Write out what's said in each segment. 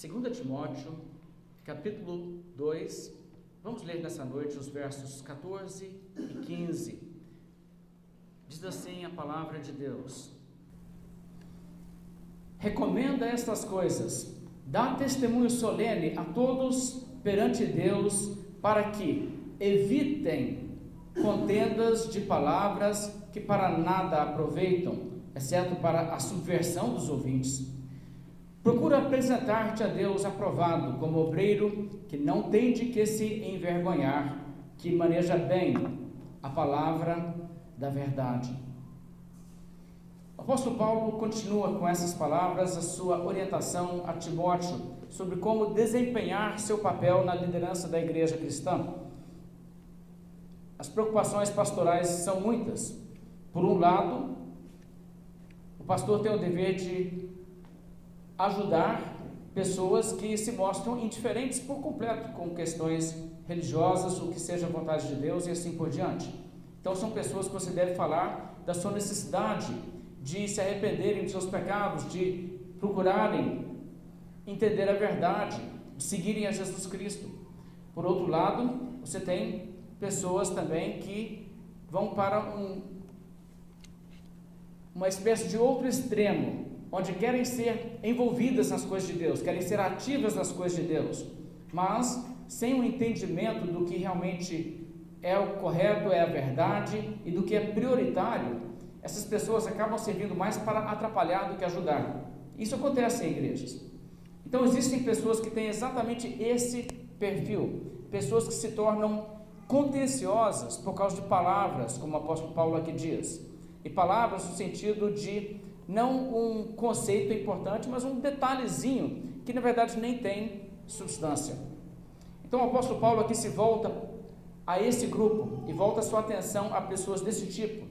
2 Timóteo, capítulo 2, vamos ler nessa noite os versos 14 e 15. Diz assim a palavra de Deus: recomenda estas coisas, dá testemunho solene a todos perante Deus, para que evitem contendas de palavras que para nada aproveitam, exceto para a subversão dos ouvintes. Procura apresentar-te a Deus aprovado, como obreiro que não tem de que se envergonhar, que maneja bem a palavra da verdade. O apóstolo Paulo continua com essas palavras a sua orientação a Timóteo sobre como desempenhar seu papel na liderança da igreja cristã. As preocupações pastorais são muitas. Por um lado, o pastor tem o dever de ajudar pessoas que se mostram indiferentes por completo com questões religiosas, o que seja a vontade de Deus e assim por diante. Então são pessoas que você deve falar da sua necessidade de se arrependerem de seus pecados, de procurarem entender a verdade, de seguirem a Jesus Cristo. Por outro lado, você tem pessoas também que vão para uma espécie de outro extremo, onde querem ser envolvidas nas coisas de Deus, querem ser ativas nas coisas de Deus, mas sem um entendimento do que realmente é o correto, é a verdade e do que é prioritário. Essas pessoas acabam servindo mais para atrapalhar do que ajudar. Isso acontece em igrejas. Então existem pessoas que têm exatamente esse perfil, pessoas que se tornam contenciosas por causa de palavras, como o apóstolo Paulo aqui diz, e palavras no sentido de não um conceito importante, mas um detalhezinho que na verdade nem tem substância. Então o apóstolo Paulo aqui se volta a esse grupo e volta a sua atenção a pessoas desse tipo.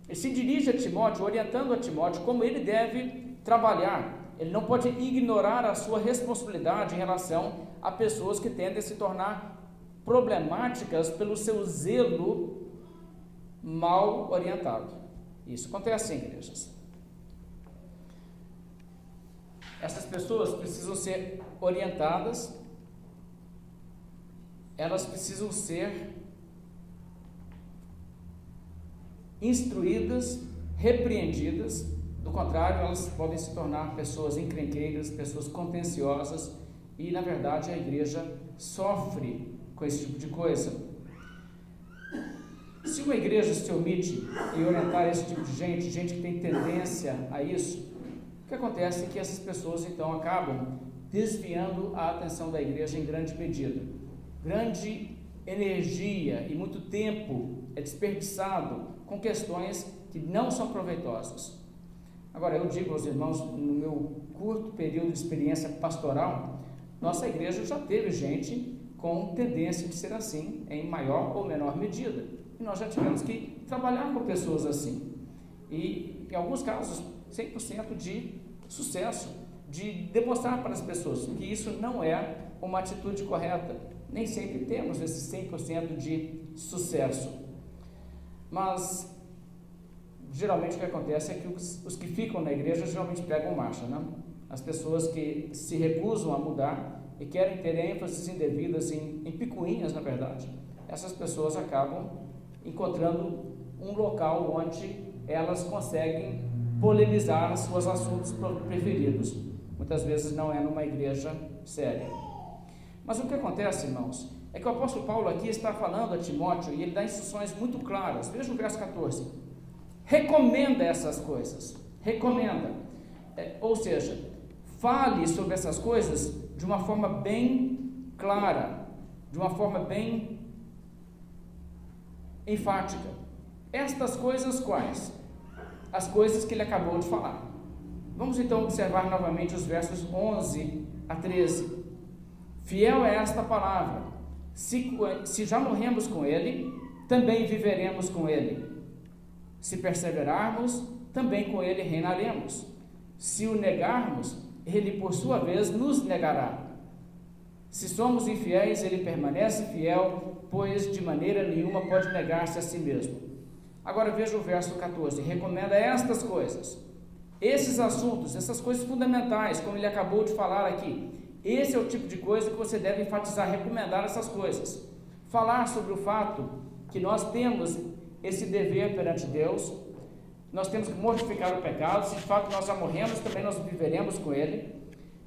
Ele se dirige a Timóteo, orientando a Timóteo como ele deve trabalhar. Ele não pode ignorar a sua responsabilidade em relação a pessoas que tendem a se tornar problemáticas pelo seu zelo mal orientado. Isso acontece em igrejas. Essas pessoas precisam ser orientadas, elas precisam ser instruídas, repreendidas. Do contrário, elas podem se tornar pessoas encrenqueiras, pessoas contenciosas, e na verdade a igreja sofre com esse tipo de coisa. Se uma igreja se omite em orientar esse tipo de gente que tem tendência a isso, o que acontece é que essas pessoas então acabam desviando a atenção da igreja em grande medida. Grande energia e muito tempo é desperdiçado com questões que não são proveitosas. Agora, eu digo aos irmãos, no meu curto período de experiência pastoral, nossa igreja já teve gente com tendência de ser assim, em maior ou menor medida. E nós já tivemos que trabalhar com pessoas assim. E, em alguns casos, 100% de sucesso, de demonstrar para as pessoas que isso não é uma atitude correta. Nem sempre temos esse 100% de sucesso. Mas, geralmente o que acontece é que os que ficam na igreja geralmente pegam marcha, né? As pessoas que se recusam a mudar e querem ter ênfases indevidas em picuinhas, na verdade, essas pessoas acabam encontrando um local onde elas conseguem polemizar seus assuntos preferidos. Muitas vezes não é numa igreja séria. Mas o que acontece, irmãos, é que o apóstolo Paulo aqui está falando a Timóteo e ele dá instruções muito claras. Veja o verso 14. Recomenda essas coisas. Recomenda. Ou seja, fale sobre essas coisas de uma forma bem clara, de uma forma bem enfática. Estas coisas quais? As coisas que ele acabou de falar. Vamos então observar novamente os versos 11 a 13. Fiel é esta palavra. Se já morremos com ele, também viveremos com ele. Se perseverarmos, também com ele reinaremos. Se o negarmos, ele por sua vez nos negará. Se somos infiéis, ele permanece fiel, pois de maneira nenhuma pode negar-se a si mesmo. Agora veja o verso 14. Recomenda estas coisas. Esses assuntos, essas coisas fundamentais, como ele acabou de falar aqui, Esse é o tipo de coisa que você deve enfatizar, recomendar essas coisas. Falar sobre o fato que nós temos esse dever perante Deus, nós temos que mortificar o pecado. Se de fato nós já morremos, também nós viveremos com Ele.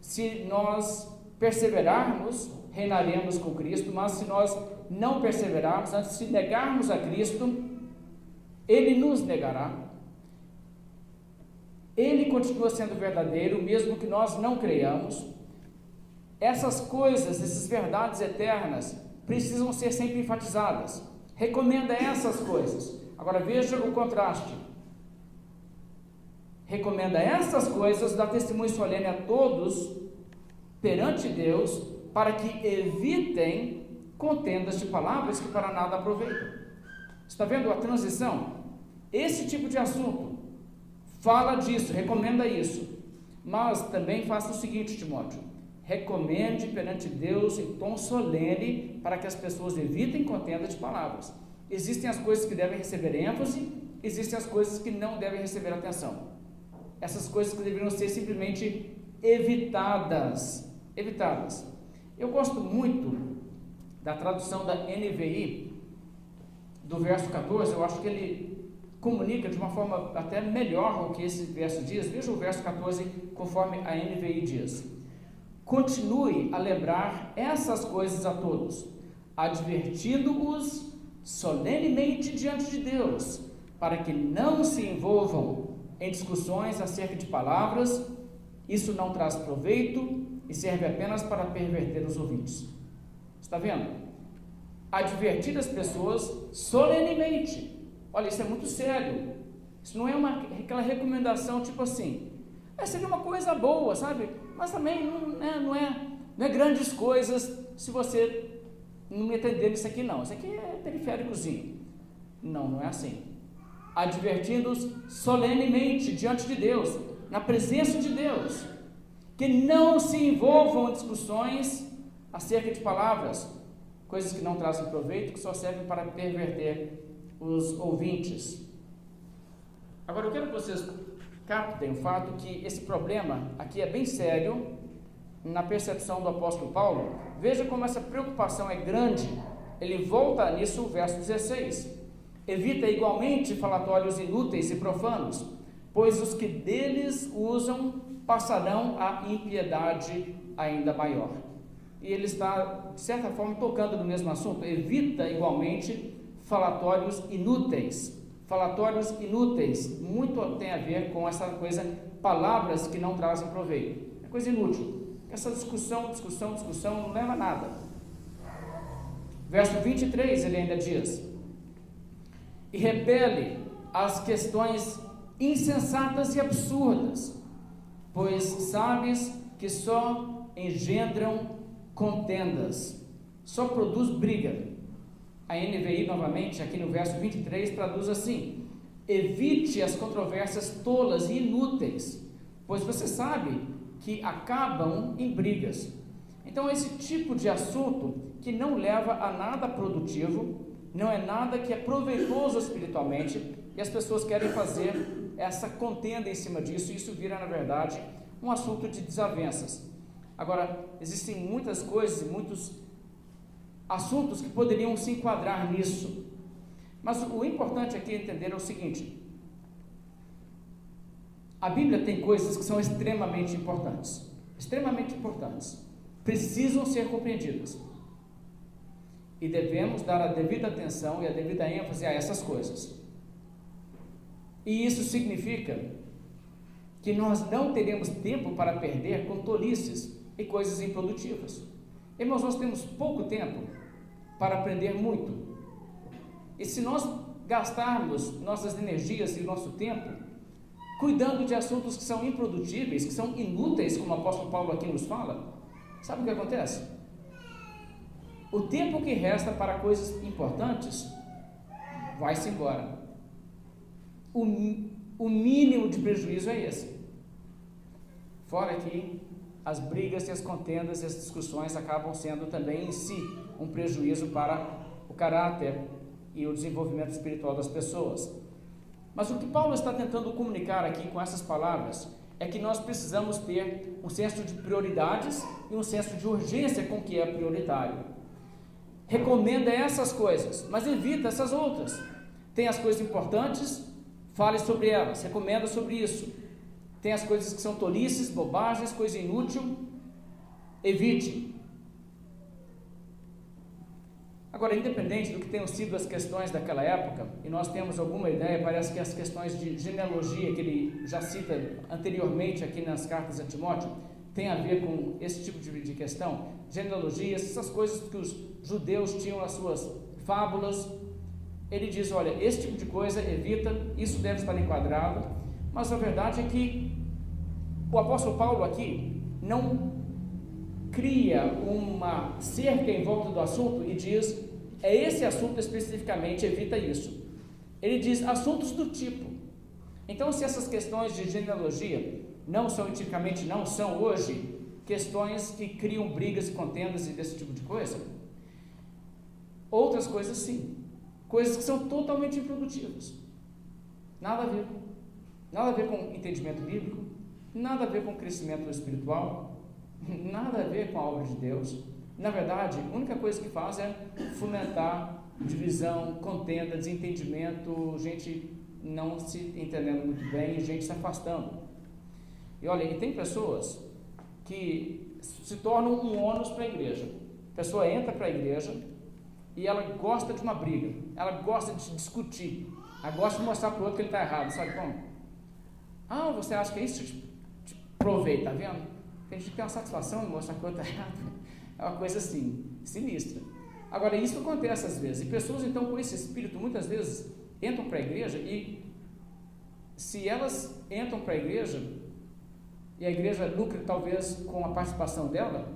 Se nós perseverarmos, reinaremos com Cristo, mas se nós não perseverarmos, antes de negarmos a Cristo, Ele nos negará. Ele continua sendo verdadeiro, mesmo que nós não creiamos. Essas coisas, essas verdades eternas, precisam ser sempre enfatizadas. Recomenda essas coisas. Agora veja o contraste. Recomenda essas coisas, dá testemunho solene a todos perante Deus, para que evitem contendas de palavras que para nada aproveitam. Está vendo a transição? Esse tipo de assunto fala disso, recomenda isso, mas também faça o seguinte, Timóteo: recomende perante Deus em tom solene, para que as pessoas evitem contenda de palavras. Existem as coisas que devem receber ênfase, existem as coisas que não devem receber atenção. Essas coisas que deveriam ser simplesmente evitadas. Eu gosto muito da tradução da NVI, do verso 14. Eu acho que ele comunica de uma forma até melhor o que esse verso diz. Veja o verso 14 conforme a NVI diz: continue a lembrar essas coisas a todos, advertindo-os solenemente diante de Deus, para que não se envolvam em discussões acerca de palavras. Isso não traz proveito e serve apenas para perverter os ouvintes. Está vendo? Advertir as pessoas solenemente. Olha, isso é muito sério. Isso não é aquela recomendação tipo assim, seria uma coisa boa, sabe? Mas também não é grandes coisas se você não entender isso aqui não. Isso aqui é periféricozinho. Não é assim. Advertindo-os solenemente diante de Deus, na presença de Deus, que não se envolvam em discussões acerca de palavras, coisas que não trazem proveito, que só servem para perverter os ouvintes. Agora eu quero que vocês captem o fato que esse problema aqui é bem sério na percepção do apóstolo Paulo. Veja como essa preocupação é grande. Ele volta nisso o verso 16: evita igualmente falatórios inúteis e profanos, pois os que deles usam passarão a impiedade ainda maior. E ele está, de certa forma, tocando no mesmo assunto. Evita igualmente falatórios inúteis. Falatórios inúteis, muito tem a ver com essa coisa, palavras que não trazem proveito. É coisa inútil. Essa discussão não leva a nada. Verso 23, ele ainda diz: e repele as questões insensatas e absurdas, pois sabes que só engendram contendas, só produz briga. A NVI, novamente, aqui no verso 23, traduz assim: evite as controvérsias tolas e inúteis, pois você sabe que acabam em brigas. Então, esse tipo de assunto que não leva a nada produtivo, não é nada que é proveitoso espiritualmente, e as pessoas querem fazer essa contenda em cima disso, e isso vira, na verdade, um assunto de desavenças. Agora, existem muitas coisas e muitos assuntos que poderiam se enquadrar nisso, mas o importante aqui é entender o seguinte: a Bíblia tem coisas que são extremamente importantes, precisam ser compreendidas, e devemos dar a devida atenção e a devida ênfase a essas coisas. E isso significa que nós não teremos tempo para perder com tolices e coisas improdutivas. Irmãos, nós temos pouco tempo para aprender muito. E se nós gastarmos nossas energias e o nosso tempo cuidando de assuntos que são improdutíveis, que são inúteis, como o apóstolo Paulo aqui nos fala, sabe o que acontece? O tempo que resta para coisas importantes vai-se embora. O mínimo de prejuízo é esse. Fora que as brigas e as contendas e as discussões acabam sendo também em si um prejuízo para o caráter e o desenvolvimento espiritual das pessoas. Mas o que Paulo está tentando comunicar aqui com essas palavras é que nós precisamos ter um senso de prioridades e um senso de urgência com o que é prioritário. Recomenda essas coisas, mas evita essas outras. Tem as coisas importantes, fale sobre elas, recomenda sobre isso. Tem as coisas que são tolices, bobagens, coisa inútil, evite. Agora, independente do que tenham sido as questões daquela época, e nós temos alguma ideia, parece que as questões de genealogia que ele já cita anteriormente aqui nas cartas a Timóteo, tem a ver com esse tipo de questão, genealogias, essas coisas que os judeus tinham nas suas fábulas. Ele diz, olha, esse tipo de coisa evita, isso deve estar enquadrado, mas a verdade é que o apóstolo Paulo aqui não cria uma cerca em volta do assunto e diz, é esse assunto especificamente, evita isso. Ele diz assuntos do tipo. Então, se essas questões de genealogia não são, tipicamente não são hoje, questões que criam brigas e contendas e desse tipo de coisa, outras coisas sim, coisas que são totalmente improdutivas, nada a ver com entendimento bíblico, nada a ver com crescimento espiritual, nada a ver com a obra de Deus. Na verdade, a única coisa que faz é fomentar divisão, contenda, desentendimento, gente não se entendendo muito bem, gente se afastando. E olha, e tem pessoas que se tornam um ônus para a igreja. A pessoa entra para a igreja e ela gosta de uma briga, ela gosta de discutir, ela gosta de mostrar para o outro que ele está errado, sabe como? Ah, você acha que é isso? Te provei, tá vendo? Tem gente que tem uma satisfação em mostrar que o outro está errado. É uma coisa assim, sinistra. Agora, isso acontece às vezes, e pessoas então com esse espírito muitas vezes entram para a igreja e se elas entram para a igreja e a igreja lucra talvez com a participação dela,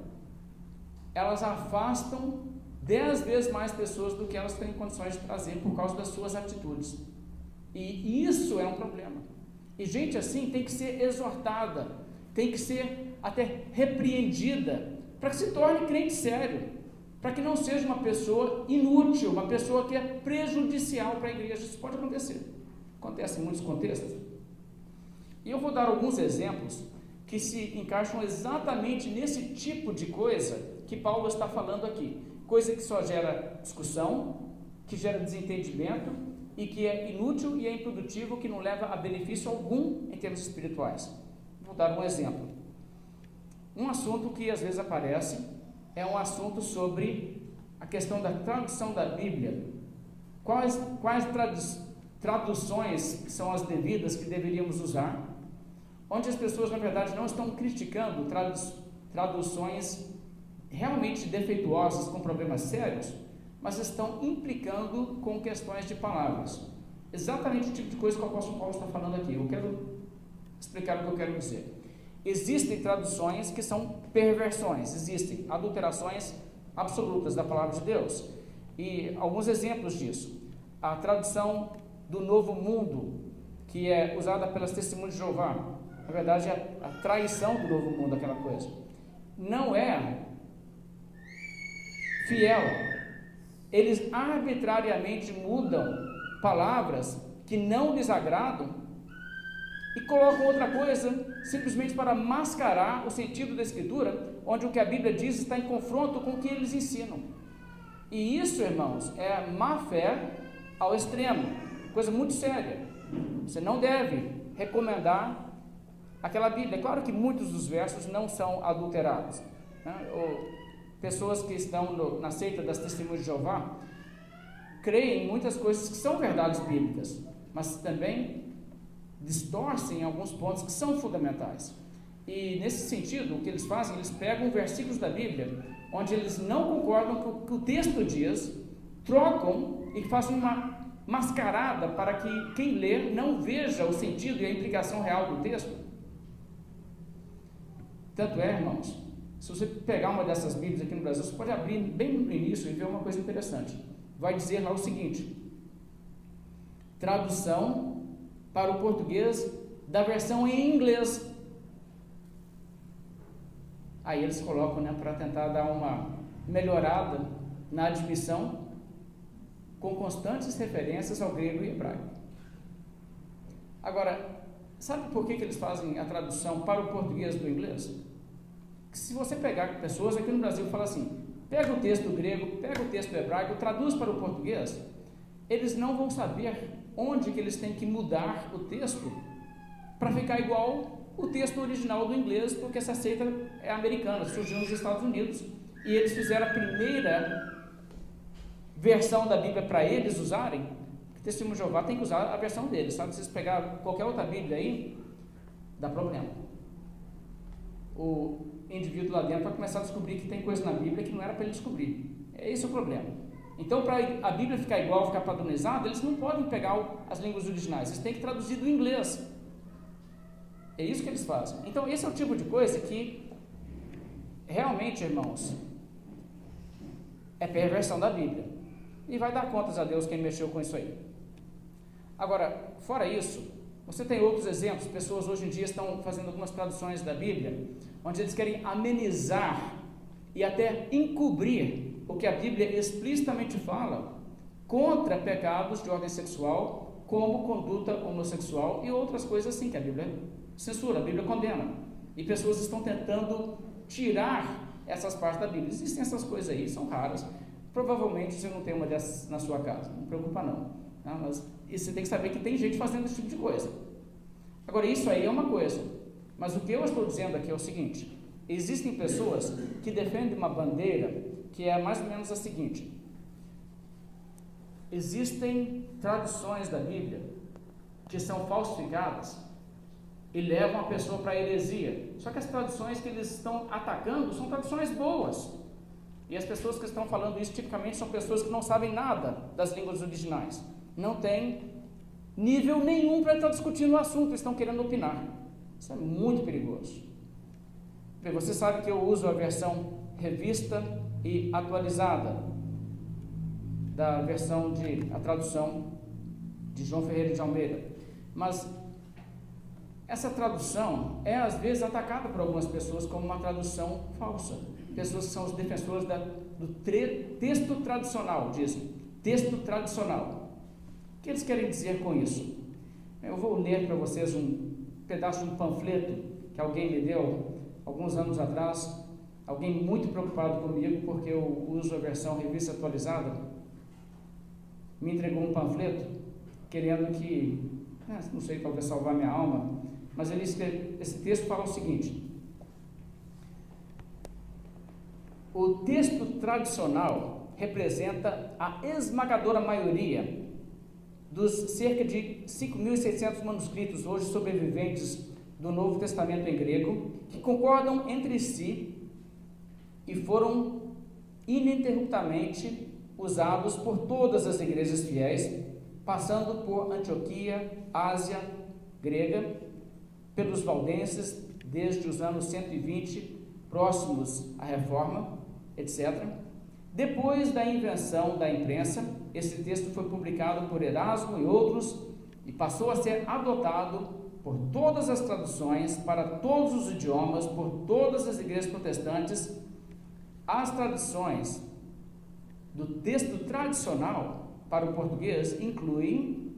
elas afastam 10 vezes mais pessoas do que elas têm condições de trazer por causa das suas atitudes. E isso é um problema. E gente assim tem que ser exortada, tem que ser até repreendida, para que se torne crente sério, para que não seja uma pessoa inútil, uma pessoa que é prejudicial para a igreja. Isso pode acontecer, acontece em muitos contextos. E eu vou dar alguns exemplos que se encaixam exatamente nesse tipo de coisa que Paulo está falando aqui, coisa que só gera discussão, que gera desentendimento e que é inútil e é improdutivo, que não leva a benefício algum em termos espirituais. Vou dar um exemplo. Um assunto que às vezes aparece é um assunto sobre a questão da tradução da Bíblia. Quais traduções são as devidas que deveríamos usar? Onde as pessoas, na verdade, não estão criticando traduções realmente defeituosas, com problemas sérios, mas estão implicando com questões de palavras. Exatamente o tipo de coisa que o apóstolo Paulo está falando aqui. Eu quero explicar o que eu quero dizer. Existem traduções que são perversões, existem adulterações absolutas da palavra de Deus. E alguns exemplos disso. A tradução do Novo Mundo, que é usada pelas Testemunhas de Jeová, na verdade é a traição do Novo Mundo, aquela coisa. Não é fiel. Eles arbitrariamente mudam palavras que não lhes agradam e colocam outra coisa simplesmente para mascarar o sentido da Escritura, onde o que a Bíblia diz está em confronto com o que eles ensinam. E isso, irmãos, é má fé ao extremo, coisa muito séria. Você não deve recomendar aquela Bíblia. É claro que muitos dos versos não são adulterados, né? Ou pessoas que estão na seita das Testemunhas de Jeová creem em muitas coisas que são verdades bíblicas, mas também distorcem alguns pontos que são fundamentais. E nesse sentido, o que eles fazem, eles pegam versículos da Bíblia onde eles não concordam com o que o texto diz, trocam e fazem uma mascarada para que quem lê não veja o sentido e a implicação real do texto. Tanto é, irmãos, se você pegar uma dessas Bíblias aqui no Brasil, você pode abrir bem no início e ver uma coisa interessante. Vai dizer lá o seguinte: tradução para o português da versão em inglês. Aí eles colocam, né, para tentar dar uma melhorada na admissão, com constantes referências ao grego e hebraico. Agora, Sabe por que eles fazem a tradução para o português do inglês? Se você pegar pessoas aqui no Brasil e falar assim, pega o texto grego, pega o texto hebraico, traduz para o português, eles não vão saber onde que eles têm que mudar o texto para ficar igual o texto original do inglês, porque essa seita é americana, surgiu nos Estados Unidos, e eles fizeram a primeira versão da Bíblia para eles usarem. O Testemunho de Jeová tem que usar a versão deles, sabe? Se vocês pegarem qualquer outra Bíblia aí, dá problema. O indivíduo lá dentro vai começar a descobrir que tem coisa na Bíblia que não era para ele descobrir. Esse é o problema. Então, para a Bíblia ficar igual, ficar padronizada, eles não podem pegar as línguas originais, eles têm que traduzir do inglês. É isso que eles fazem. Então, esse é o tipo de coisa que, realmente, irmãos, é perversão da Bíblia. E vai dar contas a Deus quem mexeu com isso aí. Agora, fora isso, você tem outros exemplos. Pessoas hoje em dia estão fazendo algumas traduções da Bíblia, onde eles querem amenizar e até encobrir o que a Bíblia explicitamente fala contra pecados de ordem sexual, como conduta homossexual e outras coisas assim que a Bíblia censura, a Bíblia condena. E pessoas estão tentando tirar essas partes da Bíblia. Existem essas coisas aí, são raras. Provavelmente você não tem uma dessas na sua casa, não preocupa não. Tá? Mas você tem que saber que tem gente fazendo esse tipo de coisa. Agora, isso aí é uma coisa. Mas o que eu estou dizendo aqui é o seguinte: existem pessoas que defendem uma bandeira que é mais ou menos a seguinte: existem traduções da Bíblia que são falsificadas e levam a pessoa para a heresia. Só que as traduções que eles estão atacando são traduções boas. E as pessoas que estão falando isso tipicamente são pessoas que não sabem nada das línguas originais. Não têm nível nenhum para estar discutindo o assunto, estão querendo opinar. Isso é muito perigoso. Você sabe que eu uso a versão revista e atualizada da a tradução de João Ferreira de Almeida. Mas essa tradução é às vezes atacada por algumas pessoas como uma tradução falsa. Pessoas que são os defensores do texto tradicional, dizem, texto tradicional. O que eles querem dizer com isso? Eu vou ler para vocês um pedaço de um panfleto que alguém me deu alguns anos atrás, alguém muito preocupado comigo, porque eu uso a versão revista atualizada, me entregou um panfleto, querendo que, não sei, talvez salvar minha alma, mas esse texto fala o seguinte: o texto tradicional representa a esmagadora maioria dos cerca de 5.600 manuscritos hoje sobreviventes do Novo Testamento em grego, que concordam entre si e foram ininterruptamente usados por todas as igrejas fiéis, passando por Antioquia, Ásia grega, pelos valdenses desde os anos 120, próximos à Reforma, etc. Depois da invenção da imprensa, esse texto foi publicado por Erasmo e outros e passou a ser adotado por todas as traduções, para todos os idiomas, por todas as igrejas protestantes. As traduções do texto tradicional para o português incluem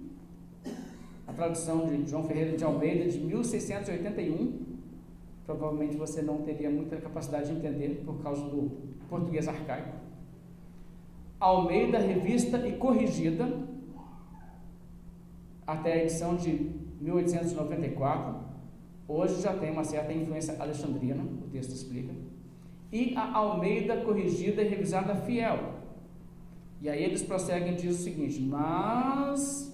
a tradução de João Ferreira de Almeida, de 1681, provavelmente você não teria muita capacidade de entender por causa do português arcaico. Almeida, revista e corrigida, até a edição de 1894, hoje já tem uma certa influência alexandrina, o texto explica, e a Almeida corrigida e revisada fiel. E aí eles prosseguem e dizem o seguinte: mas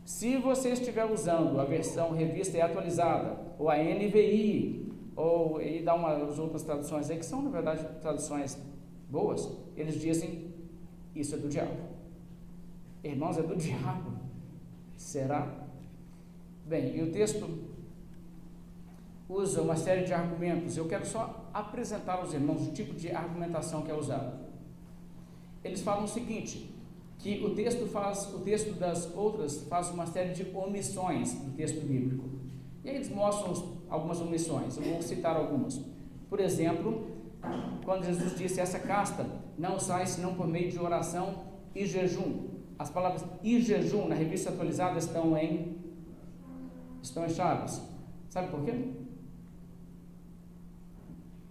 se você estiver usando a versão revista e atualizada, ou a NVI, ou e dá umas outras traduções aí que são na verdade traduções boas, eles dizem: isso é do diabo. Irmãos, é do diabo. Será? Bem, e o texto usa uma série de argumentos. Eu quero só apresentar aos irmãos o tipo de argumentação que é usado. Eles falam o seguinte, que o texto das outras faz uma série de omissões do texto bíblico. E aí eles mostram algumas omissões, eu vou citar algumas. Por exemplo, quando Jesus disse: essa casta não sai senão por meio de oração e jejum. As palavras e jejum na revista atualizada estão em estão em Chaves. Sabe por quê?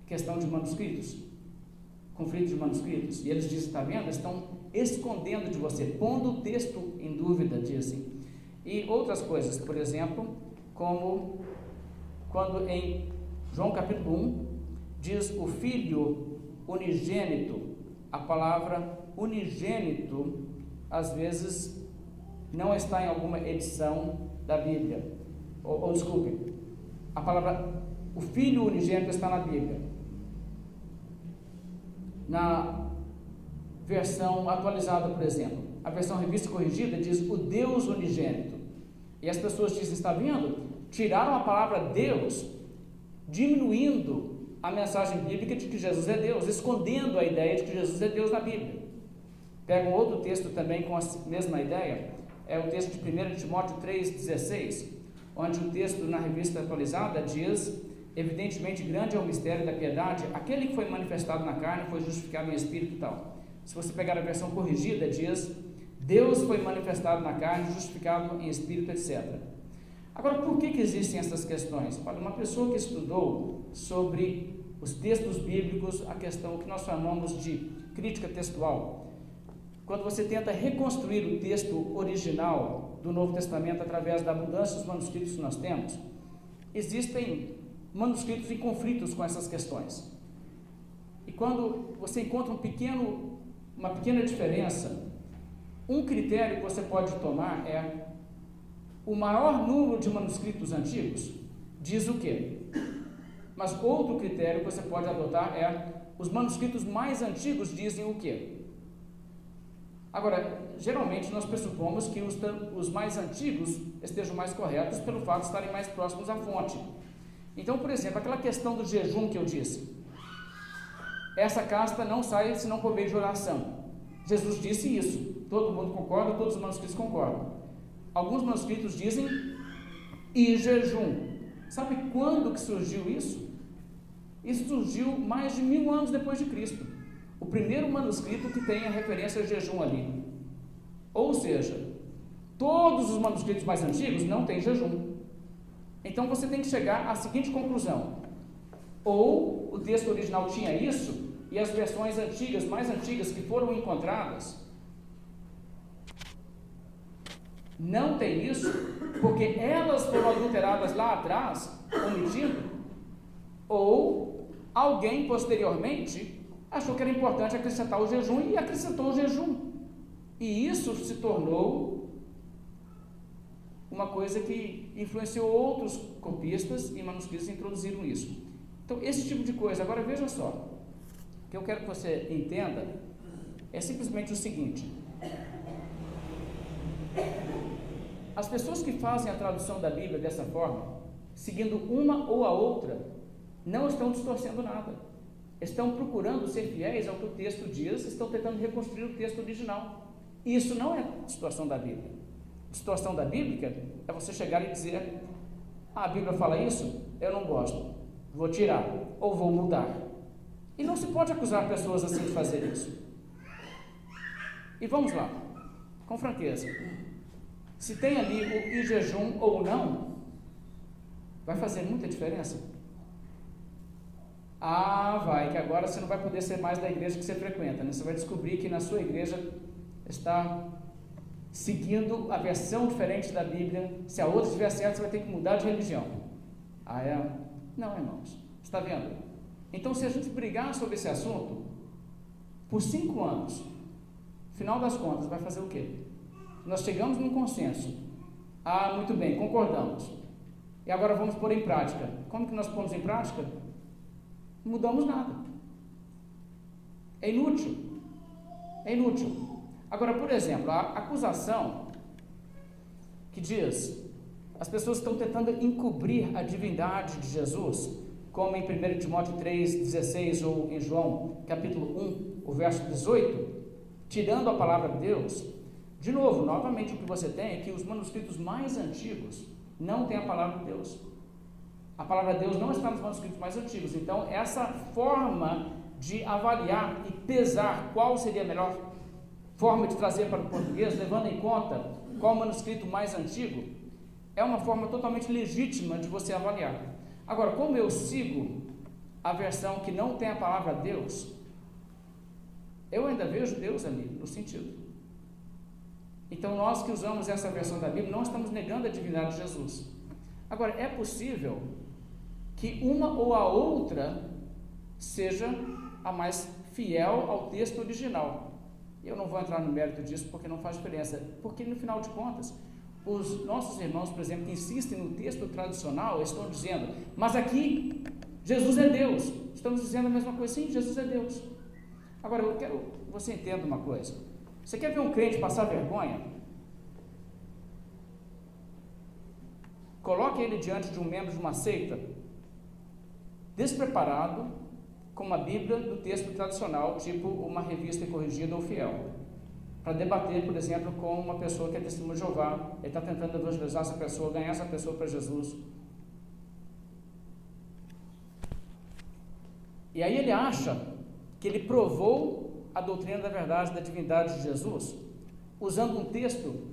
Questão de manuscritos, conflito de manuscritos. E eles dizem, está vendo? Estão escondendo de você, pondo o texto em dúvida, dizem. E outras coisas, por exemplo, como quando em João capítulo 1, diz o Filho unigênito. A palavra unigênito, às vezes, não está em alguma edição da Bíblia. Ou desculpe, a palavra, o Filho unigênito está na Bíblia. Na versão atualizada, por exemplo, a versão revista e corrigida diz o Deus unigênito. E as pessoas dizem, está vendo? Tiraram a palavra Deus, diminuindo a mensagem bíblica de que Jesus é Deus, escondendo a ideia de que Jesus é Deus na Bíblia. Pega um outro texto também com a mesma ideia, é o texto de 1 Timóteo 3,16, onde o texto na revista atualizada diz, evidentemente grande é o mistério da piedade, aquele que foi manifestado na carne foi justificado em espírito e tal. Se você pegar a versão corrigida, diz, Deus foi manifestado na carne, justificado em espírito, etc. Agora, por que existem essas questões? Olha, uma pessoa que estudou sobre os textos bíblicos, a questão que nós chamamos de crítica textual, quando você tenta reconstruir o texto original do Novo Testamento através da abundância dos manuscritos que nós temos, existem manuscritos em conflitos com essas questões. E quando você encontra uma pequena diferença, um critério que você pode tomar é o maior número de manuscritos antigos diz o quê? Mas outro critério que você pode adotar é os manuscritos mais antigos dizem o quê? Agora, geralmente nós pressupomos que os mais antigos estejam mais corretos pelo fato de estarem mais próximos à fonte. Então, por exemplo, aquela questão do jejum que eu disse, essa casta não sai se não por meio de oração. Jesus disse isso, todo mundo concorda, todos os manuscritos concordam. Alguns manuscritos dizem e jejum. Sabe quando que surgiu isso? Isso surgiu mais de 1000 anos depois de Cristo. O primeiro manuscrito que tem a referência a jejum ali. Ou seja, todos os manuscritos mais antigos não têm jejum. Então você tem que chegar à seguinte conclusão: ou o texto original tinha isso, e as versões antigas, mais antigas que foram encontradas, não tem isso, porque elas foram adulteradas lá atrás, omitindo, ou alguém posteriormente achou que era importante acrescentar o jejum e acrescentou o jejum. E isso se tornou uma coisa que influenciou outros copistas e manuscritos introduziram isso. Então, esse tipo de coisa. Agora, veja só, o que eu quero que você entenda é simplesmente o seguinte: as pessoas que fazem a tradução da Bíblia dessa forma, seguindo uma ou a outra, não estão distorcendo nada. Estão procurando ser fiéis ao que o texto diz, estão tentando reconstruir o texto original. Isso não é distorção da Bíblia. Distorção da Bíblia é você chegar e dizer: a Bíblia fala isso, eu não gosto, vou tirar ou vou mudar. E não se pode acusar pessoas assim de fazer isso. E vamos lá, com franqueza, se tem ali o e jejum ou não, vai fazer muita diferença? Ah, vai, que agora você não vai poder ser mais da igreja que você frequenta, né? Você vai descobrir que na sua igreja está seguindo a versão diferente da Bíblia. Se a outra estiver certa, você vai ter que mudar de religião. Ah, é? Não, irmãos, está vendo? Então, se a gente brigar sobre esse assunto por 5 anos, no final das contas, vai fazer o quê? Nós chegamos num consenso. Ah, muito bem, concordamos. E agora vamos pôr em prática. Como que nós pomos em prática? Não mudamos nada. É inútil. É inútil. Agora, por exemplo, a acusação que diz, as pessoas estão tentando encobrir a divindade de Jesus, como em 1 Timóteo 3,16 ou em João capítulo 1, o verso 18, tirando a palavra de Deus. De novo, novamente o que você tem é que os manuscritos mais antigos não têm a palavra de Deus. A palavra de Deus não está nos manuscritos mais antigos. Então, essa forma de avaliar e pesar qual seria a melhor forma de trazer para o português, levando em conta qual manuscrito mais antigo, é uma forma totalmente legítima de você avaliar. Agora, como eu sigo a versão que não tem a palavra Deus, eu ainda vejo Deus ali, no sentido. Então, nós que usamos essa versão da Bíblia, não estamos negando a divindade de Jesus. Agora, é possível que uma ou a outra seja a mais fiel ao texto original. Eu não vou entrar no mérito disso porque não faz diferença, porque no final de contas, os nossos irmãos, por exemplo, que insistem no texto tradicional, estão dizendo, mas aqui, Jesus é Deus. Estamos dizendo a mesma coisa, sim, Jesus é Deus. Agora, eu quero que você entenda uma coisa. Você quer ver um crente passar vergonha? Coloque ele diante de um membro de uma seita, despreparado, com uma Bíblia do texto tradicional, tipo uma revista corrigida ou fiel, para debater, por exemplo, com uma pessoa que é testemunha de Jeová. Ele está tentando evangelizar essa pessoa, ganhar essa pessoa para Jesus. E aí ele acha que ele provou a doutrina da verdade, da divindade de Jesus, usando um texto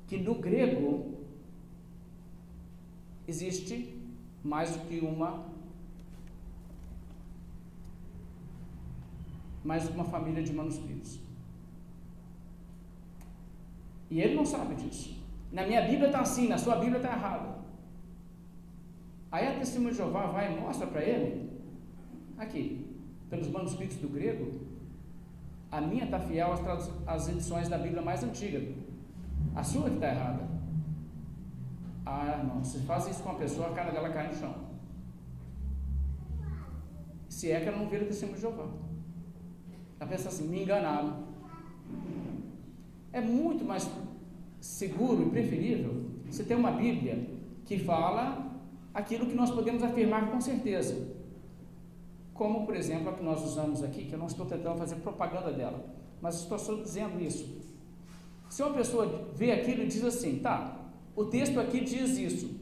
que no grego existe mais do que uma família de manuscritos. E ele não sabe disso. Na minha Bíblia está assim, na sua Bíblia está errado. Aí a testemunha de Jeová vai e mostra para ele, aqui, pelos manuscritos do grego, a minha está fiel às edições da Bíblia mais antiga, a sua que está errada. Ah, não, se faz isso com a pessoa, a cara dela cai no chão. Se é que ela não vira testemunha de Jeová. Ela pensa assim, me enganaram. É muito mais seguro e preferível você ter uma Bíblia que fala aquilo que nós podemos afirmar com certeza. Como, por exemplo, a que nós usamos aqui, que eu não estou tentando fazer propaganda dela, mas estou só dizendo isso. Se uma pessoa vê aquilo e diz assim, tá, o texto aqui diz isso,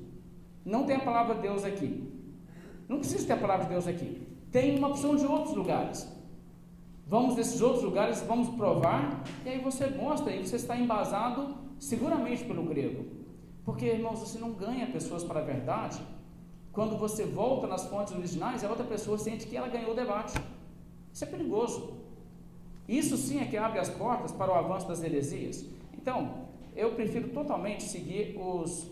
não tem a palavra de Deus aqui, não precisa ter a palavra de Deus aqui, tem uma opção de outros lugares, vamos nesses outros lugares, vamos provar, e aí você mostra, e você está embasado seguramente pelo grego, porque, irmãos, você não ganha pessoas para a verdade quando você volta nas fontes originais e a outra pessoa sente que ela ganhou o debate. Isso é perigoso. Isso sim é que abre as portas para o avanço das heresias. Então, eu prefiro totalmente seguir os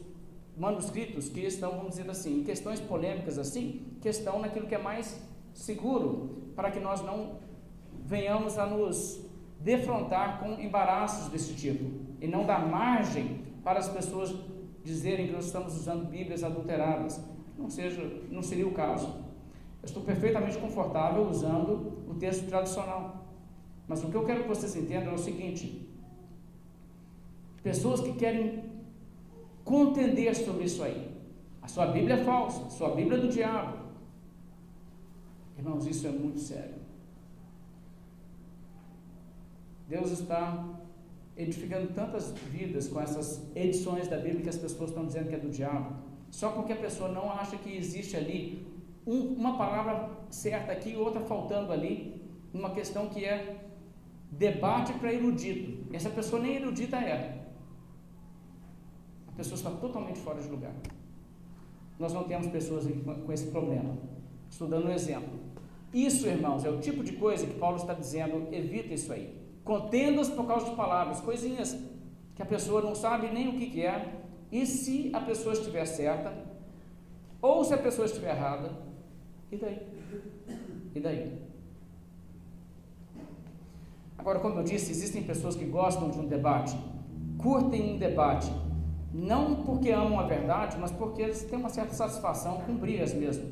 manuscritos que estão, vamos dizer assim, em questões polêmicas assim, que estão naquilo que é mais seguro, para que nós não venhamos a nos defrontar com embaraços desse tipo, e não dar margem para as pessoas dizerem que nós estamos usando Bíblias adulteradas. Não seria o caso. Eu estou perfeitamente confortável usando o texto tradicional. Mas o que eu quero que vocês entendam é o seguinte: pessoas que querem contender sobre isso aí, a sua Bíblia é falsa, a sua Bíblia é do diabo. Irmãos, isso é muito sério. Deus está edificando tantas vidas com essas edições da Bíblia que as pessoas estão dizendo que é do diabo, só porque a pessoa não acha que existe ali uma palavra certa aqui e outra faltando ali, uma questão que é debate para erudito. Essa pessoa nem erudita é. A pessoa está totalmente fora de lugar. Nós não temos pessoas aqui com esse problema. Estou dando um exemplo. Isso, irmãos, é o tipo de coisa que Paulo está dizendo, evita isso aí. Contendas por causa de palavras, coisinhas que a pessoa não sabe nem o que é. E se a pessoa estiver certa, ou se a pessoa estiver errada, e daí? E daí? Agora, como eu disse, existem pessoas que gostam de um debate, curtem um debate, não porque amam a verdade, mas porque eles têm uma certa satisfação com brigas mesmo.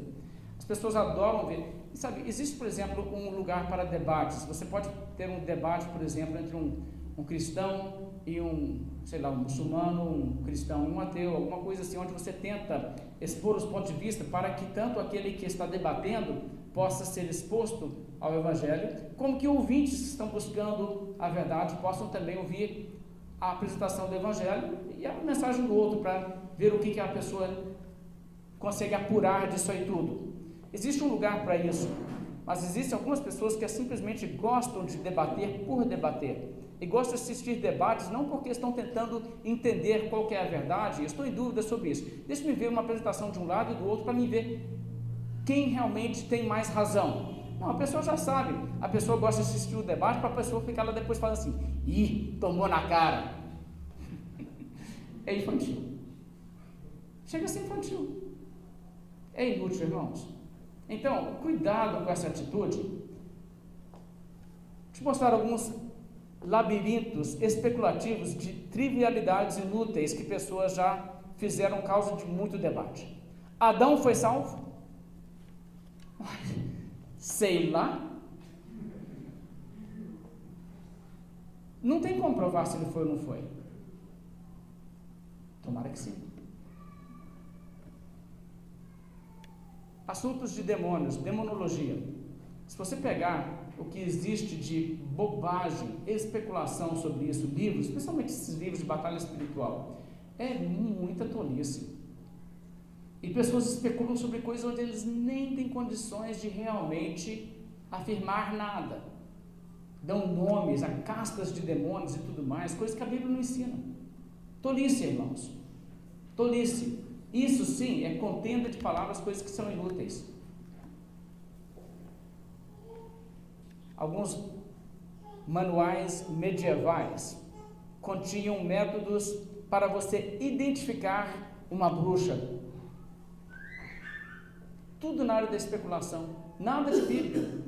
As pessoas adoram ver. E sabe, existe, por exemplo, um lugar para debates. Você pode ter um debate, por exemplo, entre um cristão e um muçulmano, um cristão e um ateu, alguma coisa assim, onde você tenta expor os pontos de vista para que tanto aquele que está debatendo possa ser exposto ao Evangelho, como que ouvintes que estão buscando a verdade possam também ouvir a apresentação do Evangelho e a mensagem do outro, para ver o que a pessoa consegue apurar disso aí tudo. Existe um lugar para isso, Mas existem algumas pessoas que simplesmente gostam de debater por debater. E gostam de assistir debates não porque estão tentando entender qual que é a verdade. Eu estou em dúvida sobre isso. Deixa-me ver uma apresentação de um lado e do outro para me ver quem realmente tem mais razão. Não, a pessoa já sabe. A pessoa gosta de assistir o debate para a pessoa ficar lá depois falando assim: ih, tomou na cara. É infantil. Chega a ser infantil. É inútil, irmãos. Então, cuidado com essa atitude. Deixa eu mostrar alguns labirintos especulativos de trivialidades inúteis que pessoas já fizeram causa de muito debate. Adão foi salvo? Sei lá. Não tem como provar se ele foi ou não foi. Tomara que sim. Assuntos de demônios, demonologia. Se você pegar o que existe de bobagem, especulação sobre isso, livros, especialmente esses livros de batalha espiritual, é muita tolice. E pessoas especulam sobre coisas onde eles nem têm condições de realmente afirmar nada. Dão nomes a castas de demônios e tudo mais, coisas que a Bíblia não ensina. Tolice, irmãos. Tolice. Isso sim é contenda de palavras, coisas que são inúteis. Alguns manuais medievais continham métodos para você identificar uma bruxa. Tudo na área da especulação, nada de Bíblia,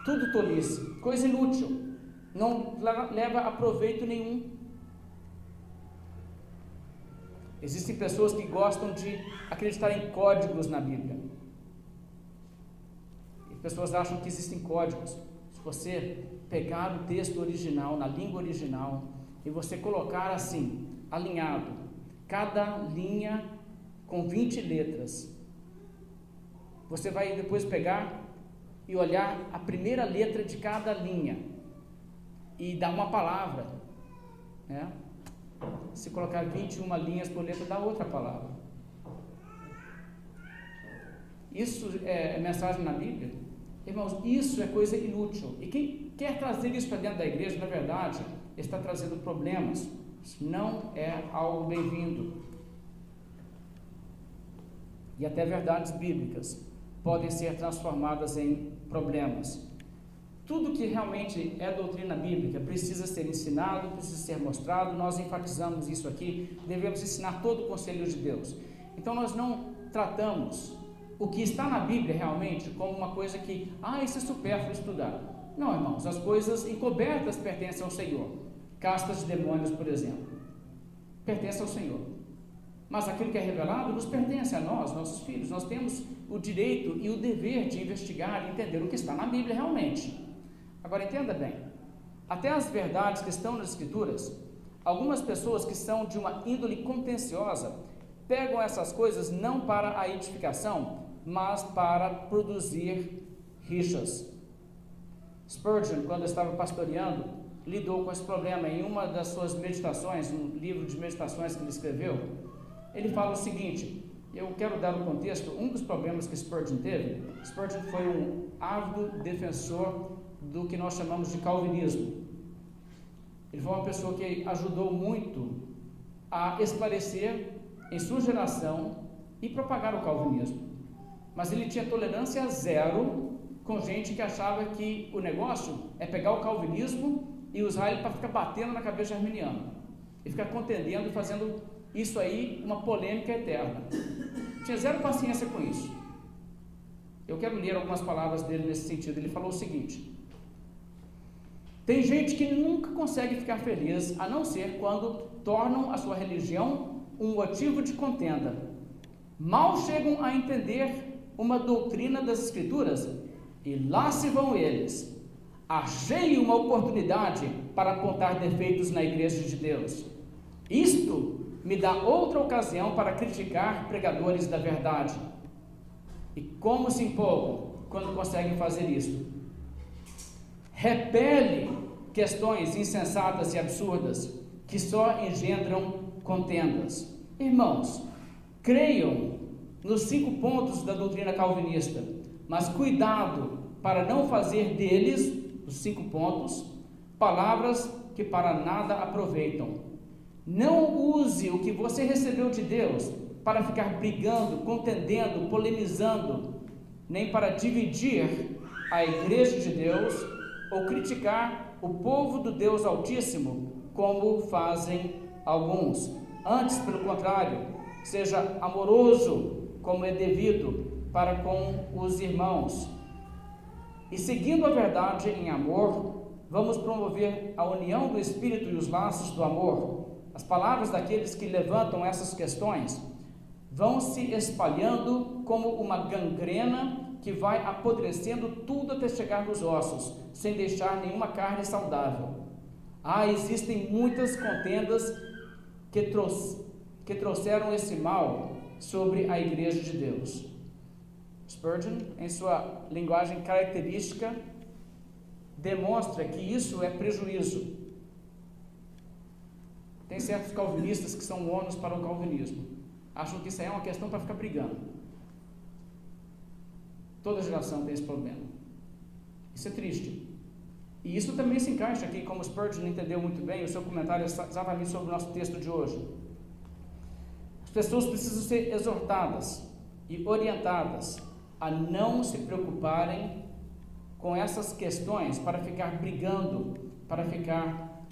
tudo tolice, coisa inútil, não leva a proveito nenhum. Existem pessoas que gostam de acreditar em códigos na Bíblia. E pessoas acham que existem códigos. Se você pegar o texto original, na língua original, e você colocar assim, alinhado, cada linha com 20 letras, você vai depois pegar e olhar a primeira letra de cada linha e dar uma palavra, né? Se colocar 21 linhas por letra, dá outra palavra. Isso é mensagem na Bíblia? Irmãos, isso é coisa inútil. E quem quer trazer isso para dentro da igreja, na verdade, está trazendo problemas. Isso não é algo bem-vindo. E até verdades bíblicas podem ser transformadas em problemas. Tudo que realmente é doutrina bíblica precisa ser ensinado, precisa ser mostrado. Nós enfatizamos isso aqui. Devemos ensinar todo o conselho de Deus. Então nós não tratamos o que está na Bíblia realmente como uma coisa que, isso é supérfluo estudar. Não, irmãos, as coisas encobertas pertencem ao Senhor. Castas de demônios, por exemplo, pertencem ao Senhor. Mas aquilo que é revelado nos pertence a nós, nossos filhos. Nós temos o direito e o dever de investigar e entender o que está na Bíblia realmente. Agora entenda bem, até as verdades que estão nas Escrituras, algumas pessoas que são de uma índole contenciosa, pegam essas coisas não para a edificação, mas para produzir rixas. Spurgeon, quando estava pastoreando, lidou com esse problema em uma das suas meditações, um livro de meditações que ele escreveu. Ele fala o seguinte, eu quero dar o contexto, um dos problemas que Spurgeon teve, Spurgeon foi um ávido defensor do que nós chamamos de calvinismo. Ele foi uma pessoa que ajudou muito a esclarecer em sua geração e propagar o calvinismo. Mas ele tinha tolerância zero com gente que achava que o negócio é pegar o calvinismo e usar ele para ficar batendo na cabeça de arminiano. E ficar contendendo e fazendo isso aí uma polêmica eterna. Tinha zero paciência com isso. Eu quero ler algumas palavras dele nesse sentido. Ele falou o seguinte: tem gente que nunca consegue ficar feliz, a não ser quando tornam a sua religião um motivo de contenda. Mal chegam a entender uma doutrina das Escrituras, e lá se vão eles. Achei uma oportunidade para apontar defeitos na igreja de Deus. Isto me dá outra ocasião para criticar pregadores da verdade. E como se empolgam quando conseguem fazer isso? Repele questões insensatas e absurdas que só engendram contendas. Irmãos, creiam nos 5 pontos da doutrina calvinista, mas cuidado para não fazer deles, os 5 pontos, palavras que para nada aproveitam. Não use o que você recebeu de Deus para ficar brigando, contendendo, polemizando, nem para dividir a igreja de Deus ou criticar o povo do Deus Altíssimo, como fazem alguns. Antes, pelo contrário, seja amoroso, como é devido, para com os irmãos. E seguindo a verdade em amor, vamos promover a união do Espírito e os laços do amor. As palavras daqueles que levantam essas questões vão se espalhando como uma gangrena que vai apodrecendo tudo até chegar nos ossos, sem deixar nenhuma carne saudável. Existem muitas contendas que trouxeram esse mal sobre a igreja de Deus. Spurgeon, em sua linguagem característica, demonstra que isso é prejuízo. Tem certos calvinistas que são ônus para o calvinismo. Acham que isso aí é uma questão para ficar brigando. Toda geração tem esse problema. Isso é triste. E isso também se encaixa aqui, como Spurgeon entendeu muito bem, o seu comentário é exatamente sobre o nosso texto de hoje. As pessoas precisam ser exortadas e orientadas a não se preocuparem com essas questões para ficar brigando, para ficar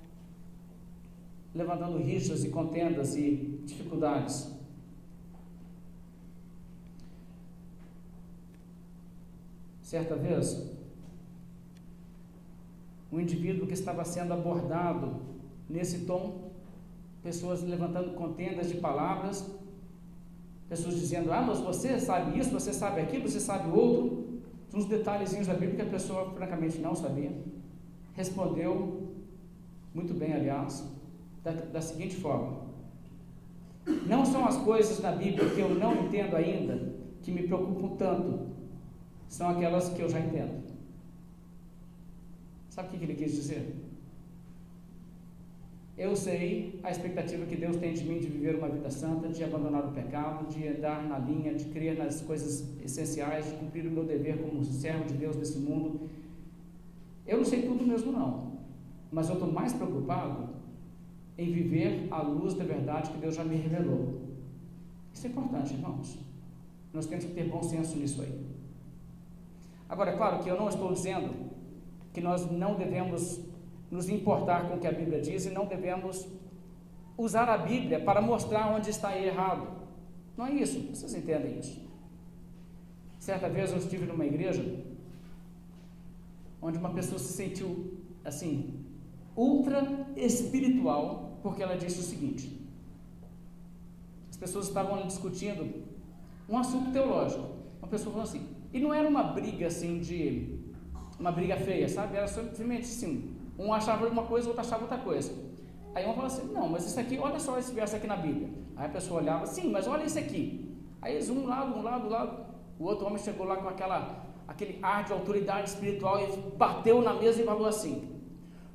levantando rixas e contendas e dificuldades. Certa vez, um indivíduo que estava sendo abordado nesse tom, pessoas levantando contendas de palavras, pessoas dizendo, mas você sabe isso, você sabe aquilo, você sabe outro, uns detalhezinhos da Bíblia que a pessoa francamente não sabia. Respondeu, muito bem aliás, da seguinte forma: não são as coisas na Bíblia que eu não entendo ainda que me preocupam tanto, são aquelas que eu já entendo. Sabe o que ele quis dizer? Eu sei a expectativa que Deus tem de mim de viver uma vida santa, de abandonar o pecado, de andar na linha, de crer nas coisas essenciais, de cumprir o meu dever como servo de Deus nesse mundo. Eu não sei tudo mesmo não, mas eu estou mais preocupado em viver à luz da verdade que Deus já me revelou. Isso é importante, irmãos. Nós temos que ter bom senso nisso aí. Agora, é claro que eu não estou dizendo que nós não devemos nos importar com o que a Bíblia diz e não devemos usar a Bíblia para mostrar onde está errado. Não é isso, vocês entendem isso. Certa vez eu estive numa igreja onde uma pessoa se sentiu assim, ultra espiritual, porque ela disse o seguinte: as pessoas estavam discutindo um assunto teológico. Uma pessoa falou assim, e não era uma briga assim uma briga feia, sabe? Era simplesmente assim, um achava uma coisa, o outro achava outra coisa. Aí um falava assim, não, mas isso aqui, olha só esse verso aqui na Bíblia. Aí a pessoa olhava, sim, mas olha isso aqui. Aí eles um lado, o outro homem chegou lá com aquele ar de autoridade espiritual e bateu na mesa e falou assim,